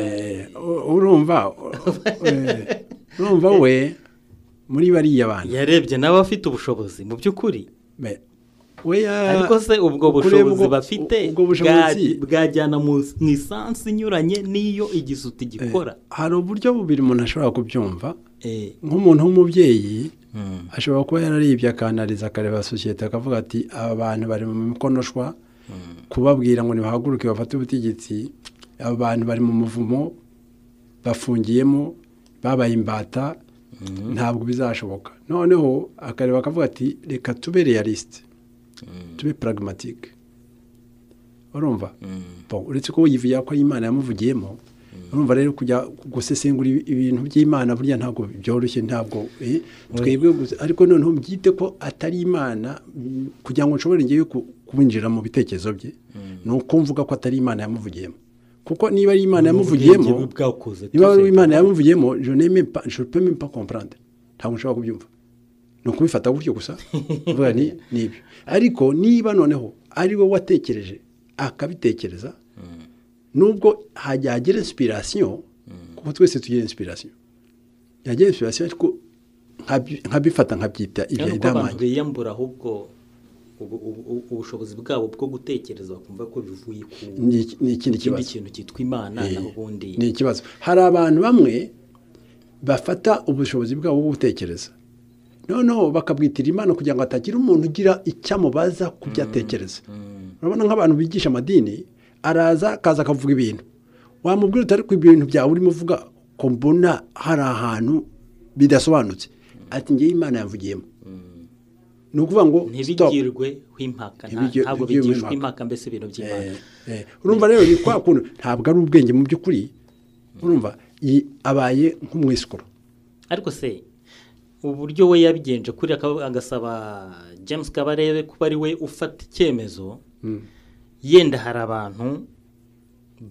urumva we muri bariya bana yarebye nawe afite ubushobozi mu by'ukuri ariko se ubwo bushobozi bafite bwajyana mu isansi inyuranye n'iyo igisuti gikora hari uburyo bubiri umuntu ashobora kubyumva nk'umuntu w'umubyeyi ashobora kuba yararebye akanariza akareba sosiyete akavuga ati aba bantu bari mu mikonoshwa kubabwira ngo nibahaguruke bafate ubutegetsi aba bantu bari mu muvumo bafungiyemo babaye imbata ntabwo bizashoboka noneho akareba akavuga ati reka tube realisite tube pragmatique urumva uretse ko yivuye ko Imana yamuvugiyemo urumva rero kujya gusesengura ibintu by'Imana burya ntabwo byoroshye ntabwo twebwe ariko noneho mbyite ko atari Imana kugira ngo nshobore ngiye kubinjira mu bitekerezo bye ni uko mvuga ko atari Imana yamuvugiyemo kuko niba ari Imana yamuvugiyemo je peux même pas comprendre ntabwo nshobora kubyumva ni ukubifata gutyo gusa uvuga ni ibyo ariko niba noneho ari we watekereje akabitekereza nubwo hajyagira inspiration kuko twese tugira inspiration yagira inspiration ariko nkabifata nkabyita ibya idamange yambura ahubwo ubushobozi bwabo bwo gutekereza bakumva ko bivuye ku ni ikindi kibazo kintu cyitwa Imana naho ubundi ni ikibazo hari abantu bamwe bafata ubushobozi bwabo bwo gutekereza noneho bakabwitira Imana kugira ngo atagira umuntu ugira icyamubaza ku byo atekereza urabona nk'abantu bigisha amadini araza akaza akavuga ibintu wamubwira utari ku ibintu byawe urimo uvuga ko mbona hari ahantu bidasobanutse ati ngiye Imana yavugiyemo ni ukuvuga ngo ntibigirwe impaka ntabwo bigishwe impaka mbese ibintu by'Imana urumva rero ni kwa kuntu ntabwo ari ubwenge mu by'ukuri urumva abaye nk'umwisikoro ariko se uburyo we yabigenje kuri agasaba James Kabarebe kuba ari we ufata icyemezo yenda hari abantu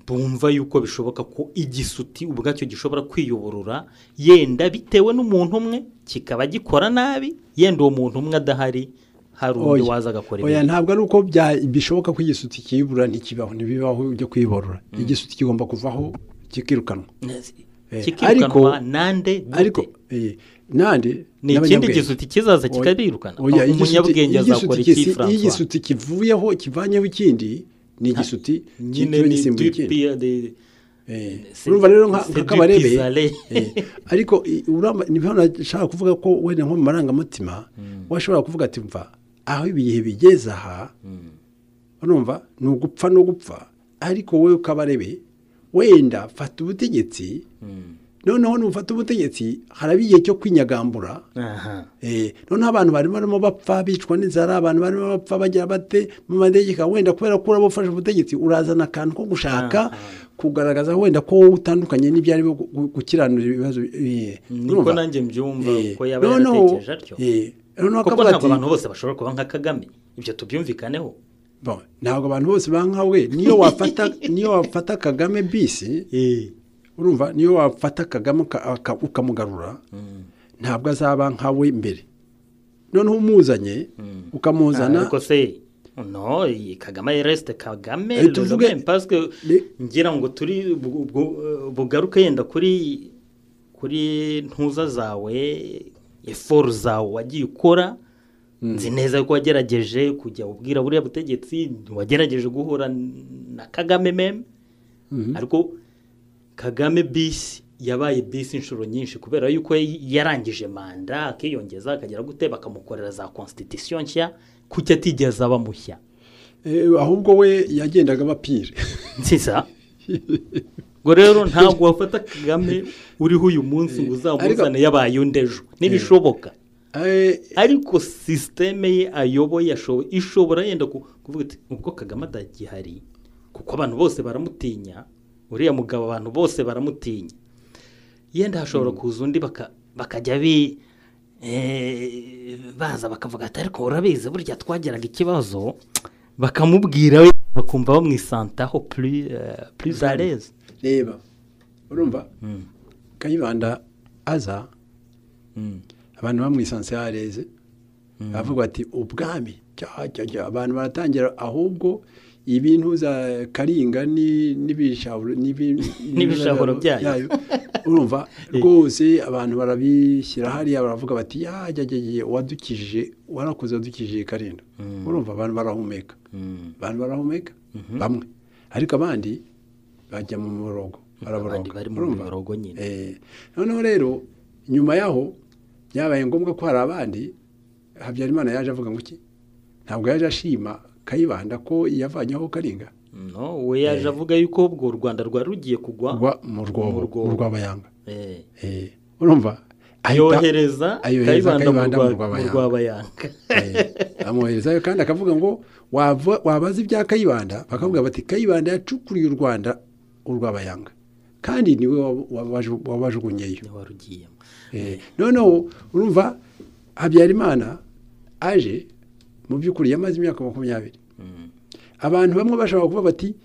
bumva yuko bishoboka ko igisuti ubwacyo gishobora kwiyuburura yenda bitewe n'umuntu umwe kikaba gikora nabi yenda uwo muntu umwe adahari hari undi waza agakora ibintu ntabwo ari uko bishoboka ko igisuti kiyibura ntibibaho byo kwiborora igisuti kigomba kuvaho kikirukanwa kikirukanwa nande ariko nande ni ikindi gisuti kizaza kikabirukana umunyabwenge azakora iki François igisuti kivuyeho kivanyeho ikindi ni igisuti nyine gisimbuye ikindi urumva rero nk'akabarebe ariko niho nashaka kuvuga ko wenda nko mu marangamutima washobora kuvuga ati mva aho ibihe bigeze aha urumva ni ugupfa no gupfa ariko wowe ukabarebe wenda fata ubutegetsi noneho nufata ubutegetsi haraba igihe cyo kwinyagambura noneho abantu barimo bapfa bicwa n'inzara abantu barimo bapfa bagira bate mu madegeka wenda kubera ko urabafashe ubutegetsi urazana akantu ko gushaka kugaragaza wenda ko utandukanye n'ibyari gukiranura ibibazo niko nanjye mbyumva ko yaba yaratekereje atyo kuko ntabwo abantu bose bashobora kuba nka Kagame ibyo tubyumvikaneho ntabwo abantu bose banka we niyo wafata Kagame bisi urumva niyo wafata Kagame ukamugarura ntabwo azaba nkawe mbere noneho umuzanye ukamuzana ariko se no Kagame reste Kagame tuvuge parce que ngira ngo turi bugaruke yenda kuri ntuza zawe effort zawe wagiye ukora nzi neza ko wagerageje kujya ubwira buriya butegetsi wagerageje guhura na Kagame meme ariko Kagame bisi yabaye bisi inshuro nyinshi kubera yuko yarangije manda akiyongeza akagera gute bakamukorera za constitution nshya kuki atigeze aba mushya ahubwo we yagendaga bapire nziza ngo rero ntabwo wafata Kagame uriho uyu munsi ngo uzamuzane yabaye undejo nibishoboka ariko systeme ye ayoboye ishobora yenda kuvuga ati ubwo Kagame adagihari kuko abantu bose baramutinya uriya mugabo abantu bose baramutinya yenda hashobora kuza undi bakajya baza bakavuga ati ariko urabizi burya twageraga ikibazo bakamubwira we bakumva bamwisantaho plus à l'aise reba urumva Kayibanda aza abantu bamwisanse yareze bavuga ati ubwami abantu baratangira ahubwo ibintu za Karinga n'ibishahuro byayo urumva rwose abantu barabishyira hariya baravuga bati wadukijije warakoze wadukijije Karinda urumva abantu barahumeka bamwe ariko abandi bajya mu murongo bari mu murongo nyine noneho rero nyuma yaho byabaye ngombwa ko hari abandi Habyarimana yaje avuga ngo iki ntabwo yaje ashima Kayibanda ko yavanyeho Karinga no we yaje avuga yuko ubwo u Rwanda rwari rugiye kugwa mu rw'abayanga urumva yohereza Kayibanda mu rw'abayanga amuherezayo kandi akavuga ngo wabaza ibya Kayibanda bakavuga bati Kayibanda yacukuriye u Rwanda urw'abayanga kandi niwe wabajugunyeyo noneho urumva Habyarimana aje mu by'ukuri yamaze imyaka 20 abantu bamwe bashobora kuvuga bati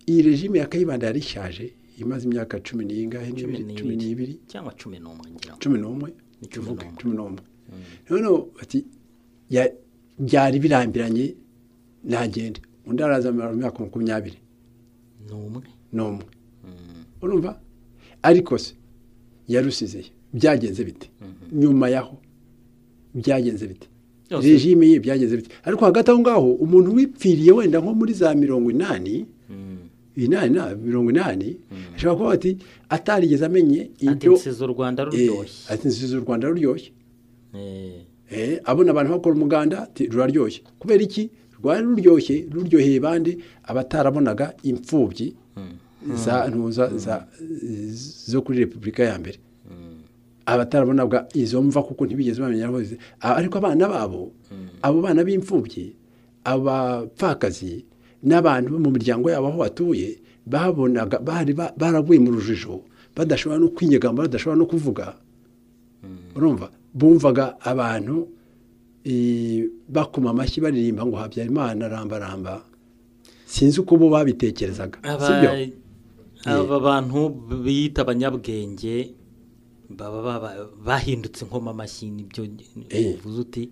iyi regime ya Kayibanda yari ishaje imaze imyaka 12 cyangwa 11 ngira 11 noneho bati byari birambiranye nagende undi araza mu myaka 20 n'umwe urumva ariko se yarusizeye byagenze bite nyuma yaho byagenze bite regime ye byagenze bite ariko hagati aho ngaho umuntu wipfiriye wenda nko muri za 80 ashobora kuba ati atarigeze amenye ibyo ati nsize u Rwanda ruryoshye abona abantu bakora umuganda ati ruraryoshye kubera iki rwari ruryoheye bande abatarabonaga imfubyi zo kuri Repubulika ya mbere abatarabonaga izo mva kuko ntibigeze bamenya aho ariko abana babo abo bana b'imfubyi abapfakazi n'abantu bo mu miryango yabo aho batuye babonaga baraguye mu rujijo badashobora no kwinyegamba badashobora no kuvuga urumva bumvaga abantu bakoma amashyi baririmba ngo Habyarimana ramba sinzi uko bo babitekerezaga sibyo aba bantu biyita abanyabwenge baba bahindutse nkoma amashyi nibyo uvuze uti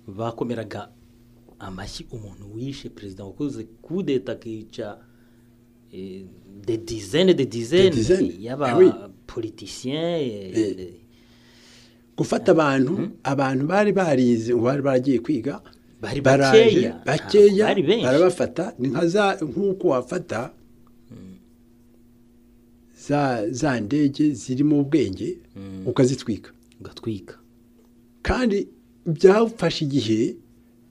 bakomeraga amashyi umuntu wishe president wakoze coup d'état kica des dizaines y'aba politiciens gufata abantu bari barize bari bagiye kwiga bari bakeya barabafata ni nk'uko wafata za ndege ziri mu bwenge ukazitwika kandi byafashe igihe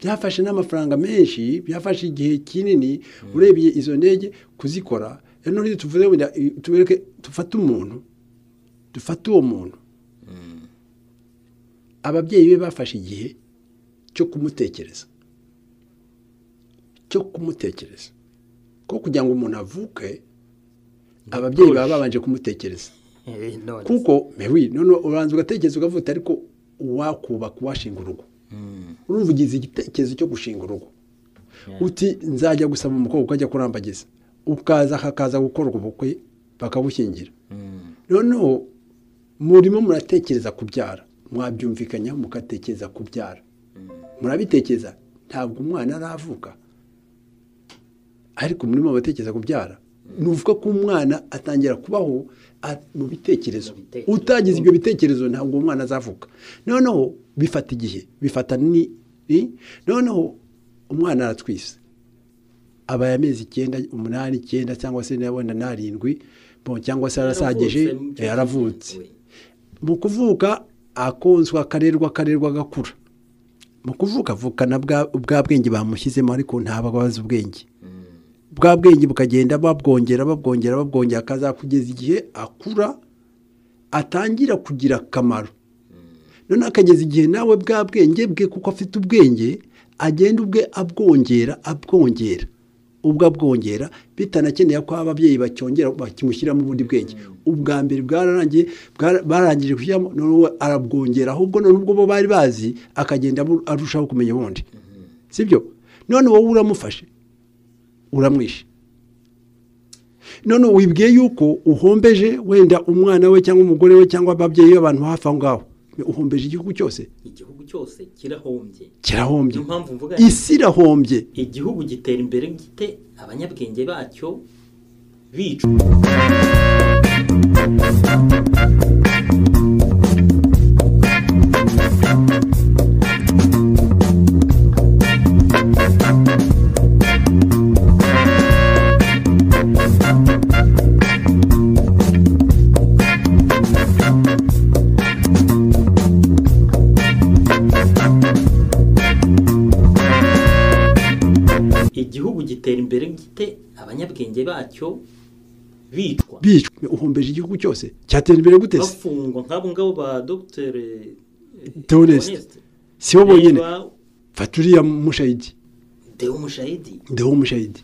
byafashe n'amafaranga menshi byafashe igihe kinini urebye izo ndege kuzikora none tuvuze wenda tubereke tufate umuntu dufate uwo muntu ababyeyi be bafashe igihe cyo kumutekereza ko kugira ngo umuntu avuke ababyeyi baba babanje kumutekereza kuko none uranza ugatekereza ukavuga ariko wakubaka washinga urugo urumva ugize igitekerezo cyo gushinga urugo uti nzajya gusaba umukobwa ukajya kurambagiza akaza gukora ubukwe bakabushyingira noneho murimo muratekereza kubyara mwabyumvikanyaho mugatekereza kubyara murabitekereza ntabwo umwana aravuka ariko murimo batekereza kubyara nuvuga ko umwana atangira kubaho mu bitekerezo utagize ibyo bitekerezo ntabwo umwana azavuka noneho bifata igihe bifata noneho umwana aratwise aba amezi 9 8 9 cyangwa se wenda 7 cyangwa se arasageje yaravutse mu kuvuka akonswa akarerwa agakura mu kuvuka avukana bwa bwenge bamushyizemo ariko ntababaza ubwenge bwa bwenge bukagenda babwongera akazakugeza igihe akura atangira kugira akamaro none akageza igihe nawe bwa bwenge bwe kuko afite ubwenge agenda ubwe abwongera ubwo abwongera bitanakeneye ko ababyeyi bacyongera bakimushyiramo ubundi bwenge ubwa mbere barangije kushyiramo none arabwongera ahubwo none ubwo bo bari bazi akagenda arushaho kumenya ubundi sibyo none wowe uramufashe uramwishe none wibwiye yuko uhombeje wenda umwana we cyangwa umugore we cyangwa ababyeyi b'abantu hafi aho ngaho uhombeje igihugu cyose kirahombye isi irahombye igihugu gitera imbere gite abanyabwenge bacyo bicwa igihugu gitera imbere gite abanyabwenge bacyo bicwa uhombeje igihugu cyose cyatera imbere gute bafungwa nk'abo ngabo ba Dr. Theoneste si bo bonyine faturiya mushahidi Deo Mushahidi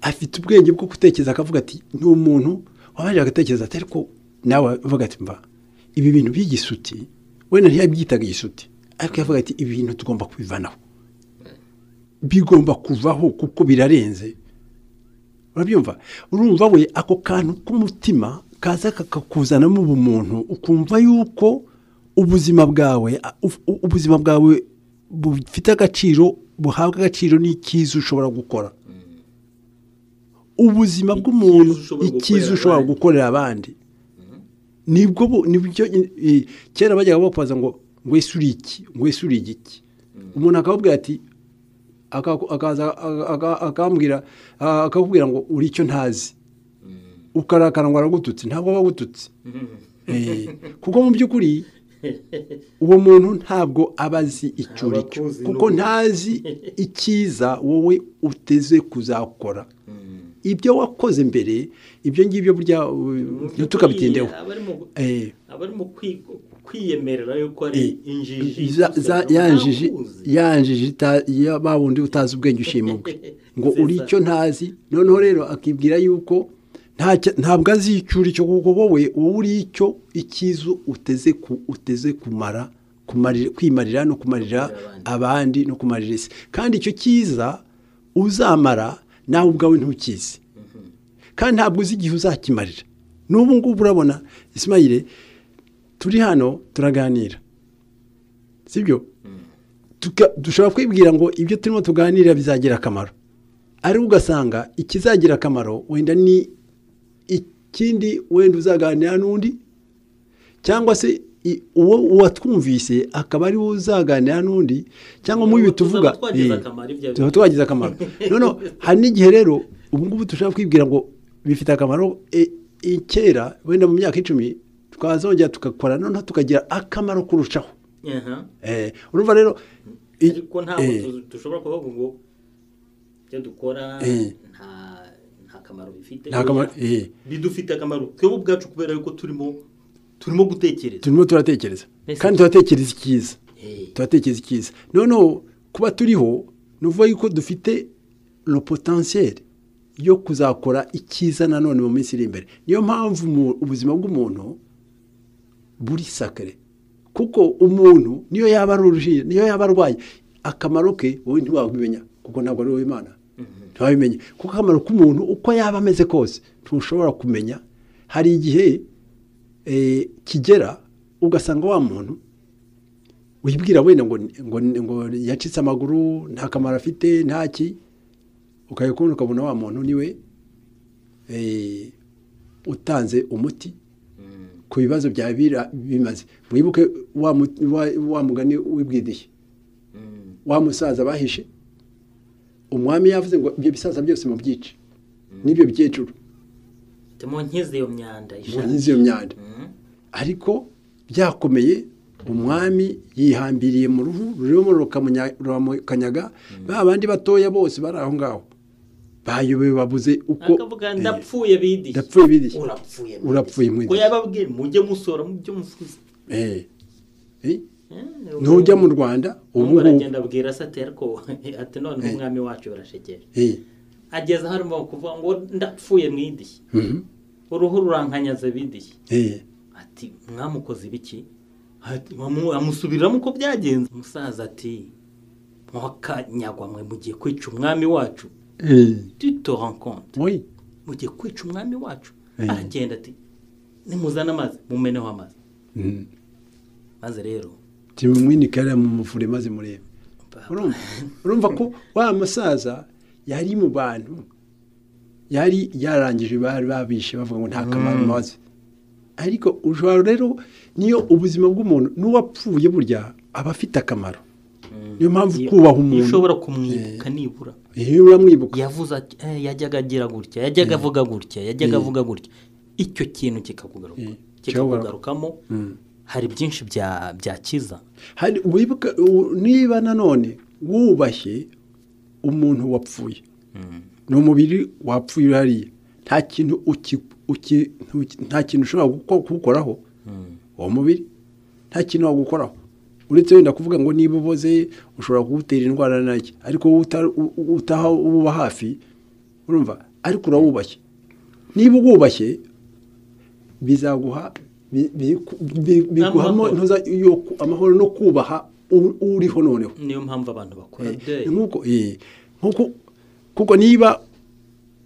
afite ubwenge bwo gutekereza akavuga ati ni umuntu wabaje agatekereza ati ariko nawe avuga ati mba ibi bintu by'igisuti wenda ntiyabyitaga igisuti ariko yavuga ati ibi bintu tugomba kubivanaho bigomba kuvaho kuko birarenze urabyumva urumva we ako kantu k'umutima kaza kakakuzanamo ubumuntu ukumva yuko ubuzima bwawe bufite agaciro buhabwa agaciro n'ikiza ushobora gukora ubuzima bw'umuntu ikiza ushobora gukorera abandi nibyo kera bajyaga bakubaza ngo uri iki umuntu akababwira ati akakubwira ngo uri icyo ntazi ukarakara ngo aragututse ntabwo bagututse kuko mu by'ukuri uwo muntu ntabwo abazi icyo uri cyo kuko ntazi icyiza wowe uteze kuzakora ibyo wakoze mbere ibyo ngibyo burya tukabitindeho abarimo kwiyemerera yuko ari injiji yanjiji babundi utazi ubwenge ushima bwe ngo uri icyo ntazi noneho rero akibwira yuko ntabwo azi icyo uri cyo kuko wowe uri icyo ikizu uteze kwimarira no kumarira abandi no kumarira isi kandi icyo cyiza uzamara nawe ubwawe ntukizi kandi ntabwo uzi igihe uzakimarira n'ubu ngubu urabona Ismail turi hano turaganira sibyo dushobora kwibwira ngo ibyo turimo tuganira bizagira akamaro ariko ugasanga ikizagira akamaro wenda ni ikindi wenda uzaganira n'undi cyangwa se uwo watwumvise akaba ari wo uzaganira n'undi cyangwa mu ibi tuvuga twagize akamaro none hari n'igihe rero ubu ngubu dushobora kwibwira ngo bifite akamaro kera wenda mu myaka 10 twazongera tugakora noneho tukagira akamaro kurushaho urumva rero ariko ntabwo dushobora kuvuga ngo ibyo dukora nta kamaro bifite bidufite akamaro twebwe ubwacu kubera yuko turimo turimo gutekereza turimo turatekereza kandi turatekereza icyiza noneho kuba turiho ni ukuvuga yuko dufite le potentiel yo kuzakora icyiza nanone mu minsi iri imbere niyo mpamvu ubuzima bw'umuntu buri sakare kuko umuntu niyo yaba ari urujijo niyo yaba arwaye akamaro ke wowe ntiwabimenya kuko ntabwo ari wowe Imana ntiwabimenya kuko akamaro k'umuntu uko yaba ameze kose ntushobora kumenya hari igihe kigera ugasanga wa muntu wibwira wenda ngo yacitse amaguru nta kamaro afite ntaki ukayikubona ukabona wa muntu niwe utanze umuti ku bibazo bya bimaze mwibuke wa mugani w'ibwidiye wa musaza bahishe umwami yavuze ngo ibyo bisaza byose mu byice n'ibyo byecuru tumonkize iyo myanda ariko byakomeye umwami yihambiriye mu ruhu rurimo rukamukanyaga ba bandi batoya bose bari aho ngaho bayobewe babuze uko akavuga ndapfuye bidiye urapfuye ko yababwiye mujye musora mu byo mufuze ntujya mu Rwanda ubu aragenda abwira satera ko ati none umwami wacu barashekeje ageze harimo kuvuga ngo ndapfuye mwidiye uruhu rurankanyaze bidiye ati mwamukoze ibiki amusubiramo uko byagenze umusaza ati mwakanyagwa mwe mugiye kwica umwami wacu tu te rends compte mugiye kwica umwami wacu aragenda ati nimuzana amazi mumeneho amazi maze rero timumwinikara mu mufure maze murebe urumva ko wa musaza yari mu bantu yari yarangije bari babishe bavuga ngo nta kamaro maze ariko ujwa rero niyo ubuzima bw'umuntu n'uwapfuye burya aba afite akamaro niyo mpamvu kubaha umuntu ushobora kumwibuka nibura uramwibuka yavuze ati yajyaga agira gutya yajyaga avuga gutya yajyaga avuga gutya icyo kintu kikakugarukamo hari byinshi byakiza hari wibuka niba nanone wubashye umuntu wapfuye ni umubiri wapfuye hariya nta kintu ushobora kuwukoraho uwo mubiri nta kintu wagukoraho uretse wenda kuvuga ngo niba uboze ushobora kuwutera indwara nake ariko utaha uba hafi urumva ariko urawubashye niba uwubashye bizaguha biguhamo amahoro no kubaha uriho noneho niyo mpamvu abantu bakora kuko niba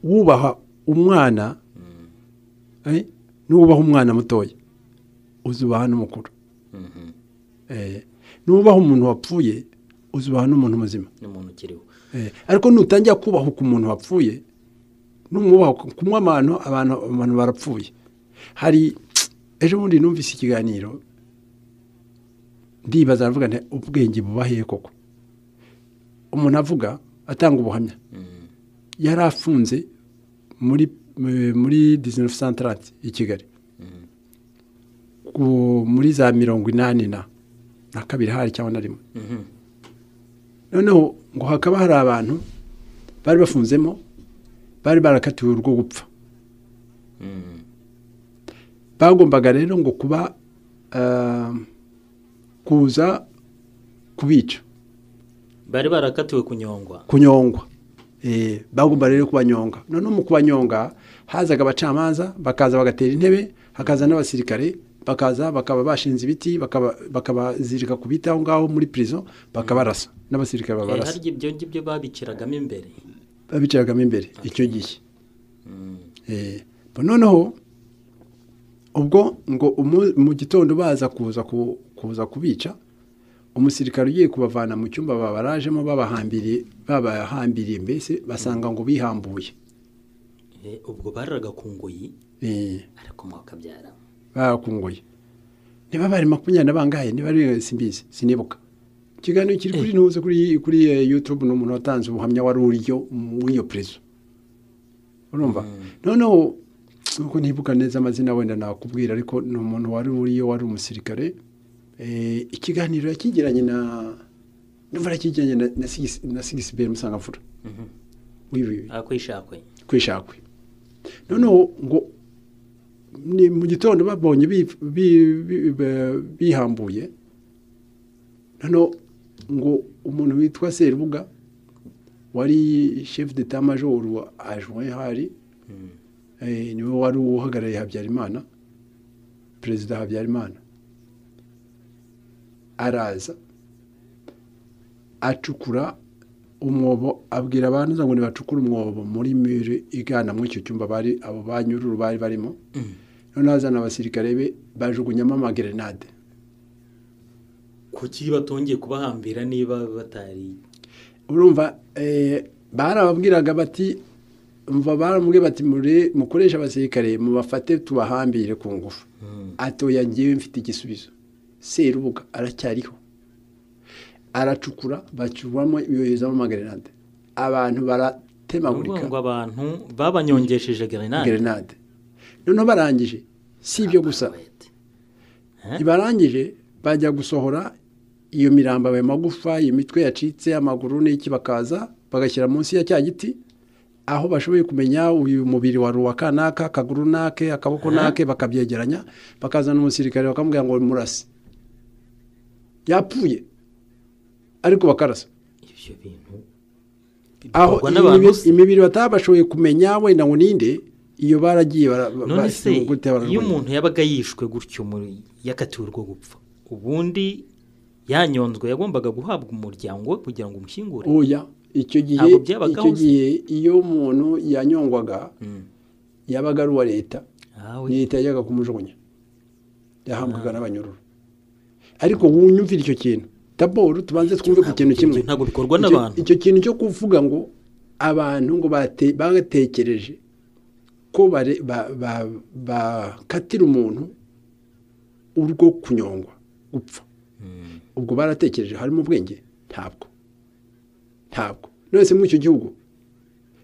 wubaha umwana nubaha umwana mutoya uzubaha n'umukuru nubaha umuntu wapfuye uzubaha n'umuntu muzima n'umuntu ukiriho ariko nutangira kubaha ku muntu wapfuye n'umwubaha kumwe abantu barapfuye hari ejo bundi numvise ikiganiro ndibaza aravuga nti ubwenge bubahe koko umuntu avuga atanga ubuhamya yari afunze muri 1930 i Kigali muri za 82 hari cyangwa na rimwe noneho ngo hakaba hari abantu bari bafunzemo bari barakatiwe urwo gupfa bagombaga rero ngo kuba kuza kubica bari barakatiwe kunyongwa bagomba rero kubanyonga none mu kubanyonga hazaga abacamanza bakaza bagatera intebe hakaza n'abasirikare bakaza bakaba bashinze ibiti bakabazirika ku biti aho ngaho muri prison bakabarasa n'abasirikare babarasa hari ibyo ngibyo babiciragamo imbere icyo gihe noneho ubwo ngo mu gitondo baza kuza kubica umusirikare ugiye kubavana mu cyumba babarajemo babahambiriye mbese basanga ngo bihambuye ubwo bararaga ku ngoyi ariko mwakabyara barakungoye niba bari 20 bangahe niba ari simbizi sinibuka ikiganiro kiri kuri ntuze kuri YouTube n'umuntu watanze ubuhamya wari uriyo w'iyo preso urumva noneho uko ntibuka neza amazina wenda nakubwira ariko ni umuntu wari uriyo wari umusirikare ikiganiro yakigiranye na Sigisbert Musangamfura kwishakwe noneho ngo ni mu gitondo babonye bihambuye noneho ngo umuntu witwa Serubuga wari chef d'état major adjoint hari niwe wari uhagarariye Habyarimana perezida Habyarimana araza acukura umwobo abwira abantu ngo nibacukura umwobo muri mire igana mu icyo cyumba bari abo banyururu bari barimo none azana abasirikare be bajugunyamo amagrenade kuki batongeye kubahambira niba batari urumva barababwiraga bati mva baramubwiye bati mukoresha abasirikare mubafate tubahambire ku ngufu atoya ngiye mfite igisubizo Serubuga aracyariho aracukura bacurwamo yoyezamo amagrenade abantu baratemagurika ngo abantu babanyongesheje grenade noneho barangije si ibyo gusa ibarangije bajya gusohora iyo mirambo abaye magufa imitwe yacitse amaguru n'iki bakaza bagashyira munsi ya cya giti aho bashoboye kumenya uyu mubiri wa ruwa kanaka akaguru nake akaboko nake bakabyegeranya bakazana umusirikare bakamubwira ngo murase yapfuye ariko bakarasa ibyo bintu aho imibiri batabashoboye kumenya wenda ngo ninde iyo baragiye none se iyo umuntu yabaga yishwe gutyo yakatiwe urwo gupfa ubundi yanyonzwe yagombaga guhabwa umuryango kugira ngo umushyingure oya icyo gihe iyo umuntu yanyongwaga yabaga ari uwa leta leta yajyaga kumujugunya yahambwaga n'abanyururu ariko wunyumvira icyo kintu taboro tubanze twumve ku kintu kimwe ntabwo bikorwa n'abantu icyo kintu cyo kuvuga ngo abantu ngo batekereje ko bakatira umuntu urwo kunyongwa gupfa ubwo baratekereje harimo ubwenge ntabwo none se muri icyo gihugu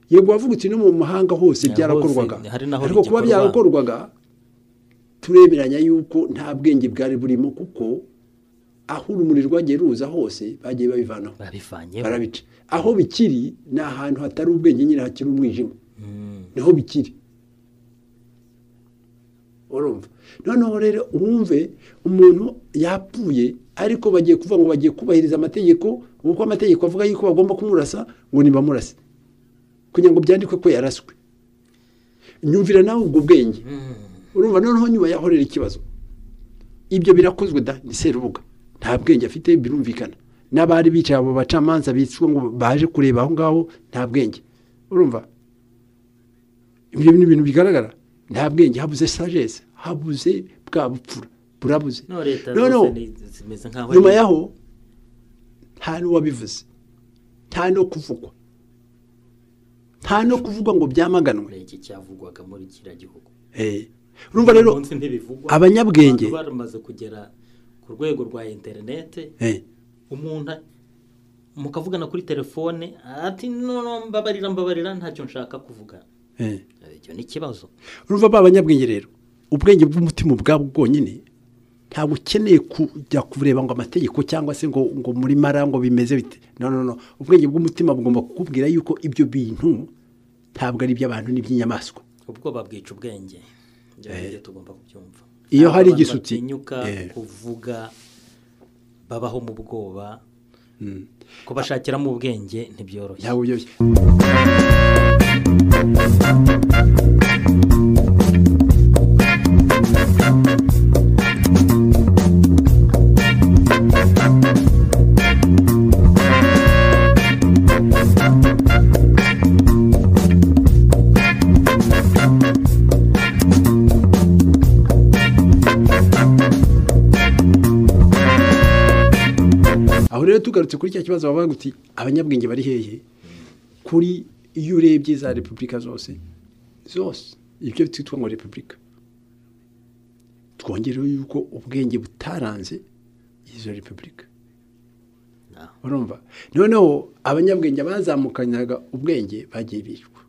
yego wavuga uti no mu mahanga hose byarakorwaga ariko kuba byarakorwaga tureberanya yuko nta bwenge bwari burimo kuko aho urumuri rwagiye ruza hose bagiye babivanaho barabica aho bikiri ni ahantu hatari ubwenge nyine hakiri umwijima niho bikiri urumva noneho rero wumve umuntu yapfuye ariko bagiye kuvuga ngo bagiye kubahiriza amategeko kuko amategeko avuga yuko bagomba kumurasa ngo nibamurase kugira ngo byandikwe ko yaraswe nyumvira nawe ubwo bwenge urumva noneho nyuma yahorera ikibazo ibyo birakozwe da ni Serubuga nta bwenge afite birumvikana n'abari bicaye abo bacamanza bitswe ngo baje kureba aho ngaho nta bwenge urumva ibyo ni ibintu bigaragara nta bwenge habuze sagesse habuze bwa bupfura burabuze nyuma yaho nta n'uwabivuze nta no kuvugwa ngo byamaganwe iki cyavugwaga muri kiriya gihugu urumva rero abanyabwenge baramaze kugera ku rwego rwa interinete umuntu mukavugana kuri telefone ati no mbabarira ntacyo nshaka kuvuga icyo ni ikibazo urumva abanyabwenge rero ubwenge bw'umutima ubwabo bwonyine ntabwo ukeneye kujya kureba ngo amategeko cyangwa se ngo muri mara ngo bimeze bite no ubwenge bw'umutima bugomba kukubwira yuko ibyo bintu ntabwo ari iby'abantu n'iby'inyamaswa ubwoba bwica ubwenge ibyo tugomba kubyumva iyo hari igisutsi kuvuga babaho mu bwoba kubashakiramo ubwenge ntibyoroshye ntabwo byoroshye aho rero tugarutse kuri cya kibazo bavuga guti abanyabwenge bari hehe kuri iyo urebye za repubulika zose ibyo twitwa ngo repubulika twongereho yuko ubwenge butaranze izo repubulika urumva noneho abanyabwenge bazamukanyaga ubwenge bagiye bicwa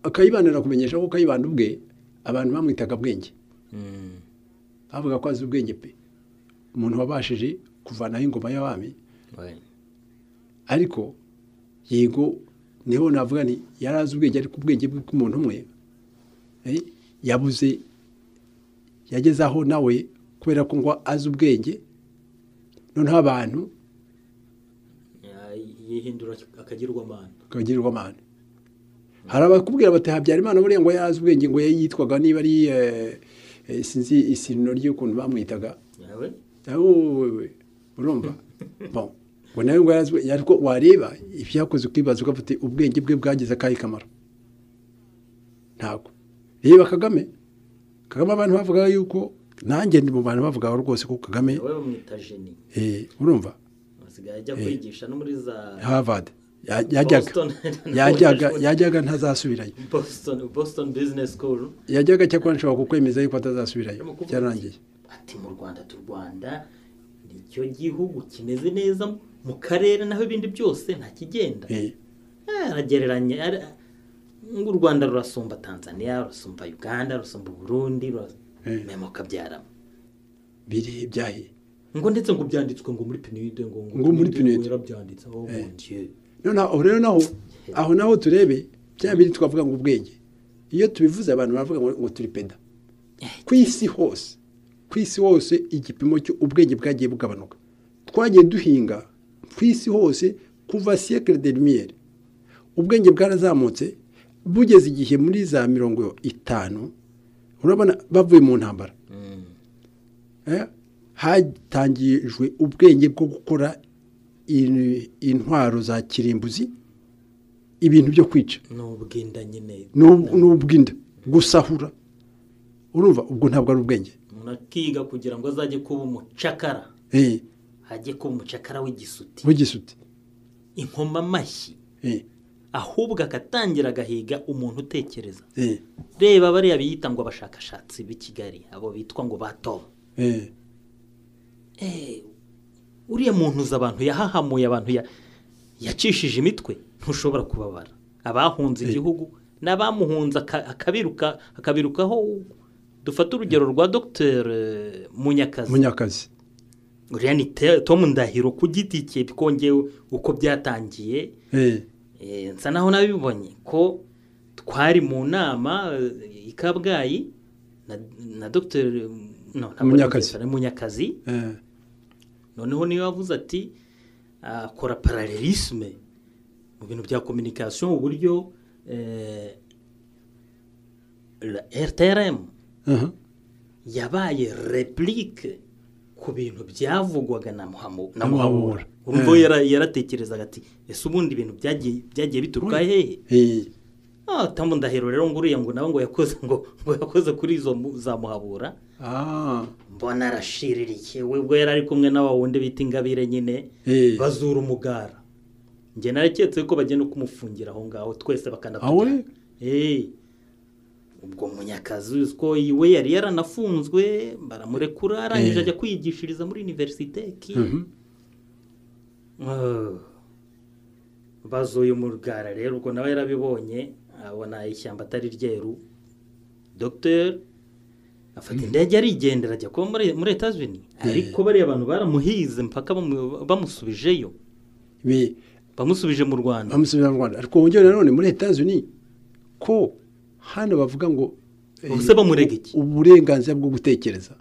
akayibanira kumenyesha ko kayibanda ubwe abantu bamwitaga bwenge bavuga ko azi ubwenge pe umuntu wabashije kuvanaho ingoma y'abami ariko yego niho navuga ni yari azi ubwenge ariko ubwenge bw'umuntu umwe yabuze yageze aho nawe kubera ko ngo azi ubwenge noneho abantu yihindura akagirwamana hari abakubwira bati Habyarimana buriya ngo yazi ubwenge ngo yitwaga niba ari sinzi isino ry'ukuntu bamwitaga urumva bon ngo nawe ngo yazi ariko wareba ibyakoze kwibaza ugafite ubwenge bwe bwagize akayi kamaro ntabwo reba Kagame abantu bavuga yuko nanjye ndi mu bantu bavuga rwose ko Kagame wowe bamwita geni urumva asigaye ajya kwigisha no muri za Harvard yajyaga ntazasubirayo Boston Business School yajyaga cyakora nshobora kukwemeza yuko atazasubirayo cyarangiye ati mu Rwanda nicyo gihugu kimeze neza mu karere naho ibindi byose nta kigenda aragereranya ngo u Rwanda rurasumba Tanzania rurasumba Uganda rurasumba Burundi memo kabyara biri byahe ngo ndetse ngo byanditswe ngo muri PNUD ngo muri PNUD yarabyanditse aho rero naho turebe bya biri twavuga ngo ubwenge iyo tubivuze abantu baravuga ngo turi peda ku isi hose igipimo cyo ubwenge bwagiye bugabanuka twagiye duhinga ku isi hose kuva siècle de lumière ubwenge bwarazamutse bugeze igihe muri za 50 urabona bavuye mu ntambara hatangijwe ubwenge bwo gukora intwaro za kirimbuzi ibintu byo kwica n'ubwinda nyine n'ubwinda gusahura urumva ubwo ntabwo ari ubwenge umuntu akiga kugira ngo azajye kuba umucakara hajye kuba umucakara w'igisuti inkoma mashyi ahubwo akatangira agahiga umuntu utekereza reba bariya biyita ngo abashakashatsi b'i Kigali abo bitwa ngo bato uriya muntu uza abantu yahahamuye abantu yacishije imitwe ntushobora kubabara abahunze igihugu n'abamuhunze akabirukaho dufata urugero rwa Dr Munyakazi uriya ni Tom Ndahiro ku giti cye bikongewe uko byatangiye nsa naho nabibonye ko twari mu nama i Kabgayi na Dr Munyakazi noneho niyo yavuze ati akora parallelisme mu bintu bya communication uburyo RTRM yabaye replique ku bintu byavugwaga na Muhabura urumva yaratekerezaga ati ese ubundi ibintu byagiye bituruka hehe Tom Ndahiro rero nguriye ngo nawe ngo yakoze kuri izo za Muhabura mbona arashiririye webwo yari ari kumwe n'aba wundi bita Ingabire nyine bazura umugara nge nareketse ko bagenda kumufungira aho ngaho twese bakanatujya ubwo Munyakazi uko iwe yari yaranafunzwe baramurekura arangije ajya kwigishiriza muri universite bazuye umugara rero ubwo nawe yarabibonye abona ishyamba atari ryeru Dr afata indege arigendera ajya kuba muri Etats-Unis ariko bari abantu baramuhize mpaka bamusubijeyo bamusubije mu Rwanda ariko wongera none muri Etats-Unis ko hano bavuga ngo ubuse bamurega iki uburenganzira bwo gutekereza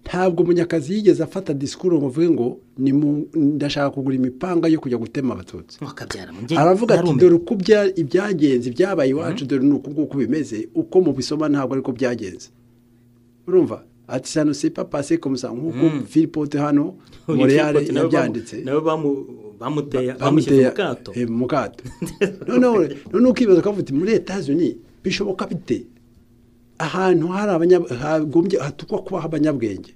ntabwo Munyakazi yigeze afata discours ngo avuge ngo ndashaka kugura imipanga yo kujya gutema abatutsi aravuga ati dore uko ibyagenze byabaye iwacu dore nuko bimeze uko mu bisoma ntabwo ariko byagenze urumva ati ça ne s'est pas passé comme ça nkuko Philippe hano Montréal yabyanditse nawe bamuteye mu kato none ukibaza ko avuga muri Etats-Unis bishoboka bite ahantu hari hagombye hatukwa kuba abanyabwenge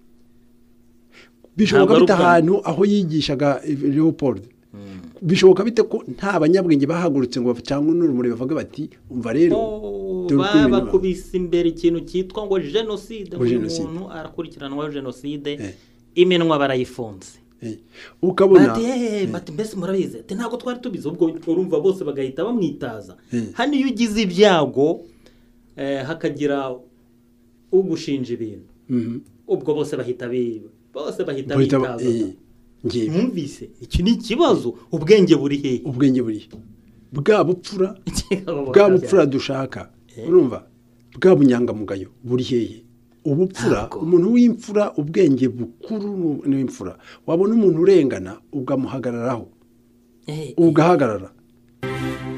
bishoboka bite ahantu aho yigishaga Leopold bishoboka bite ko nta banyabwenge bahagurutse ngo cyangwa n'urumuri bavuga bati umva rero bakubise imbere ikintu cyitwa ngo genocide umuntu arakurikiranwa genocide iminwa barayifunze ukabona bati mbese murabizi ati ntabwo twari tubizi ubwo urumva bose bagahita bamwitaza hano iyo ugize ibyago hakagira ugushinja ibintu ubwo bose bahita bitaza mwumvise iki ni ikibazo ubwenge buri hehe bwa bupfura dushaka urumva bwa bunyangamugayo buri hehe ubupfura umuntu w'imfura ubwenge bukuru n'imfura wabona umuntu urengana ugamuhagararaho ugahagarara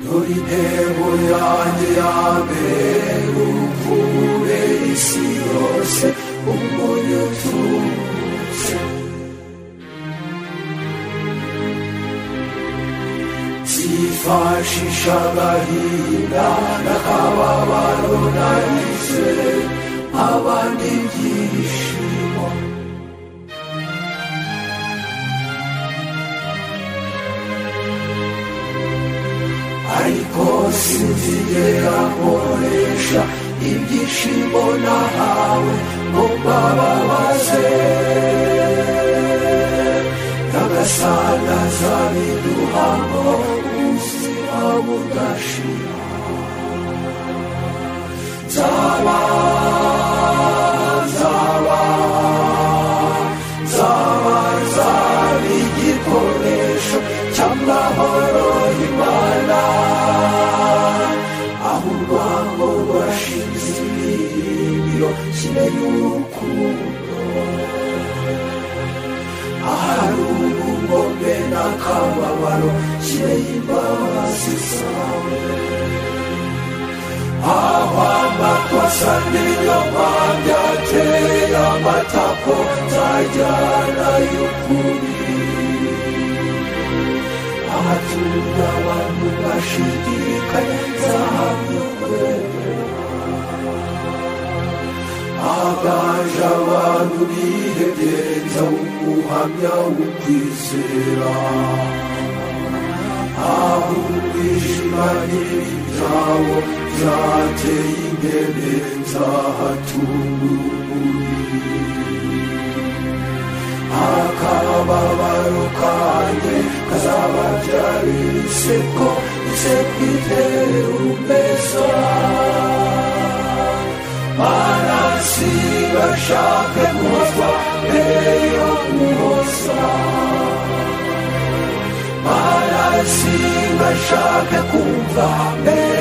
dore intego yanjye ya mbere urukundo isi yose umuntu utuje zifashisha agahinda n'akababaro nagize abandi ibyishimo ariko sinzigera nkoresha ibyishimo nahawe ngo mbababaze nyagasani azabiduhamo ubuzima budashira nzaba igikoresho cy'amahoro y'Imana aho urwango rwashinze ibirindiro y'urukundo ahari ubugome n'akababaro y'imbabazi zawe aho amakosa n'ibinyoma byateye amatako nzajyana y'ukuri ahatura abantu bashidikanya nzahamya ukwemera agaje abantu bihegenza umuhamya w'ukwizera aho umwijima n'ibitabo byateye intebe nzahatunga urumuri akababaro kanjye kazababyarira iseko iseko itera urumbeza barasi bashake guhozwa mbere yo guhoza barasi bashake kumva mbere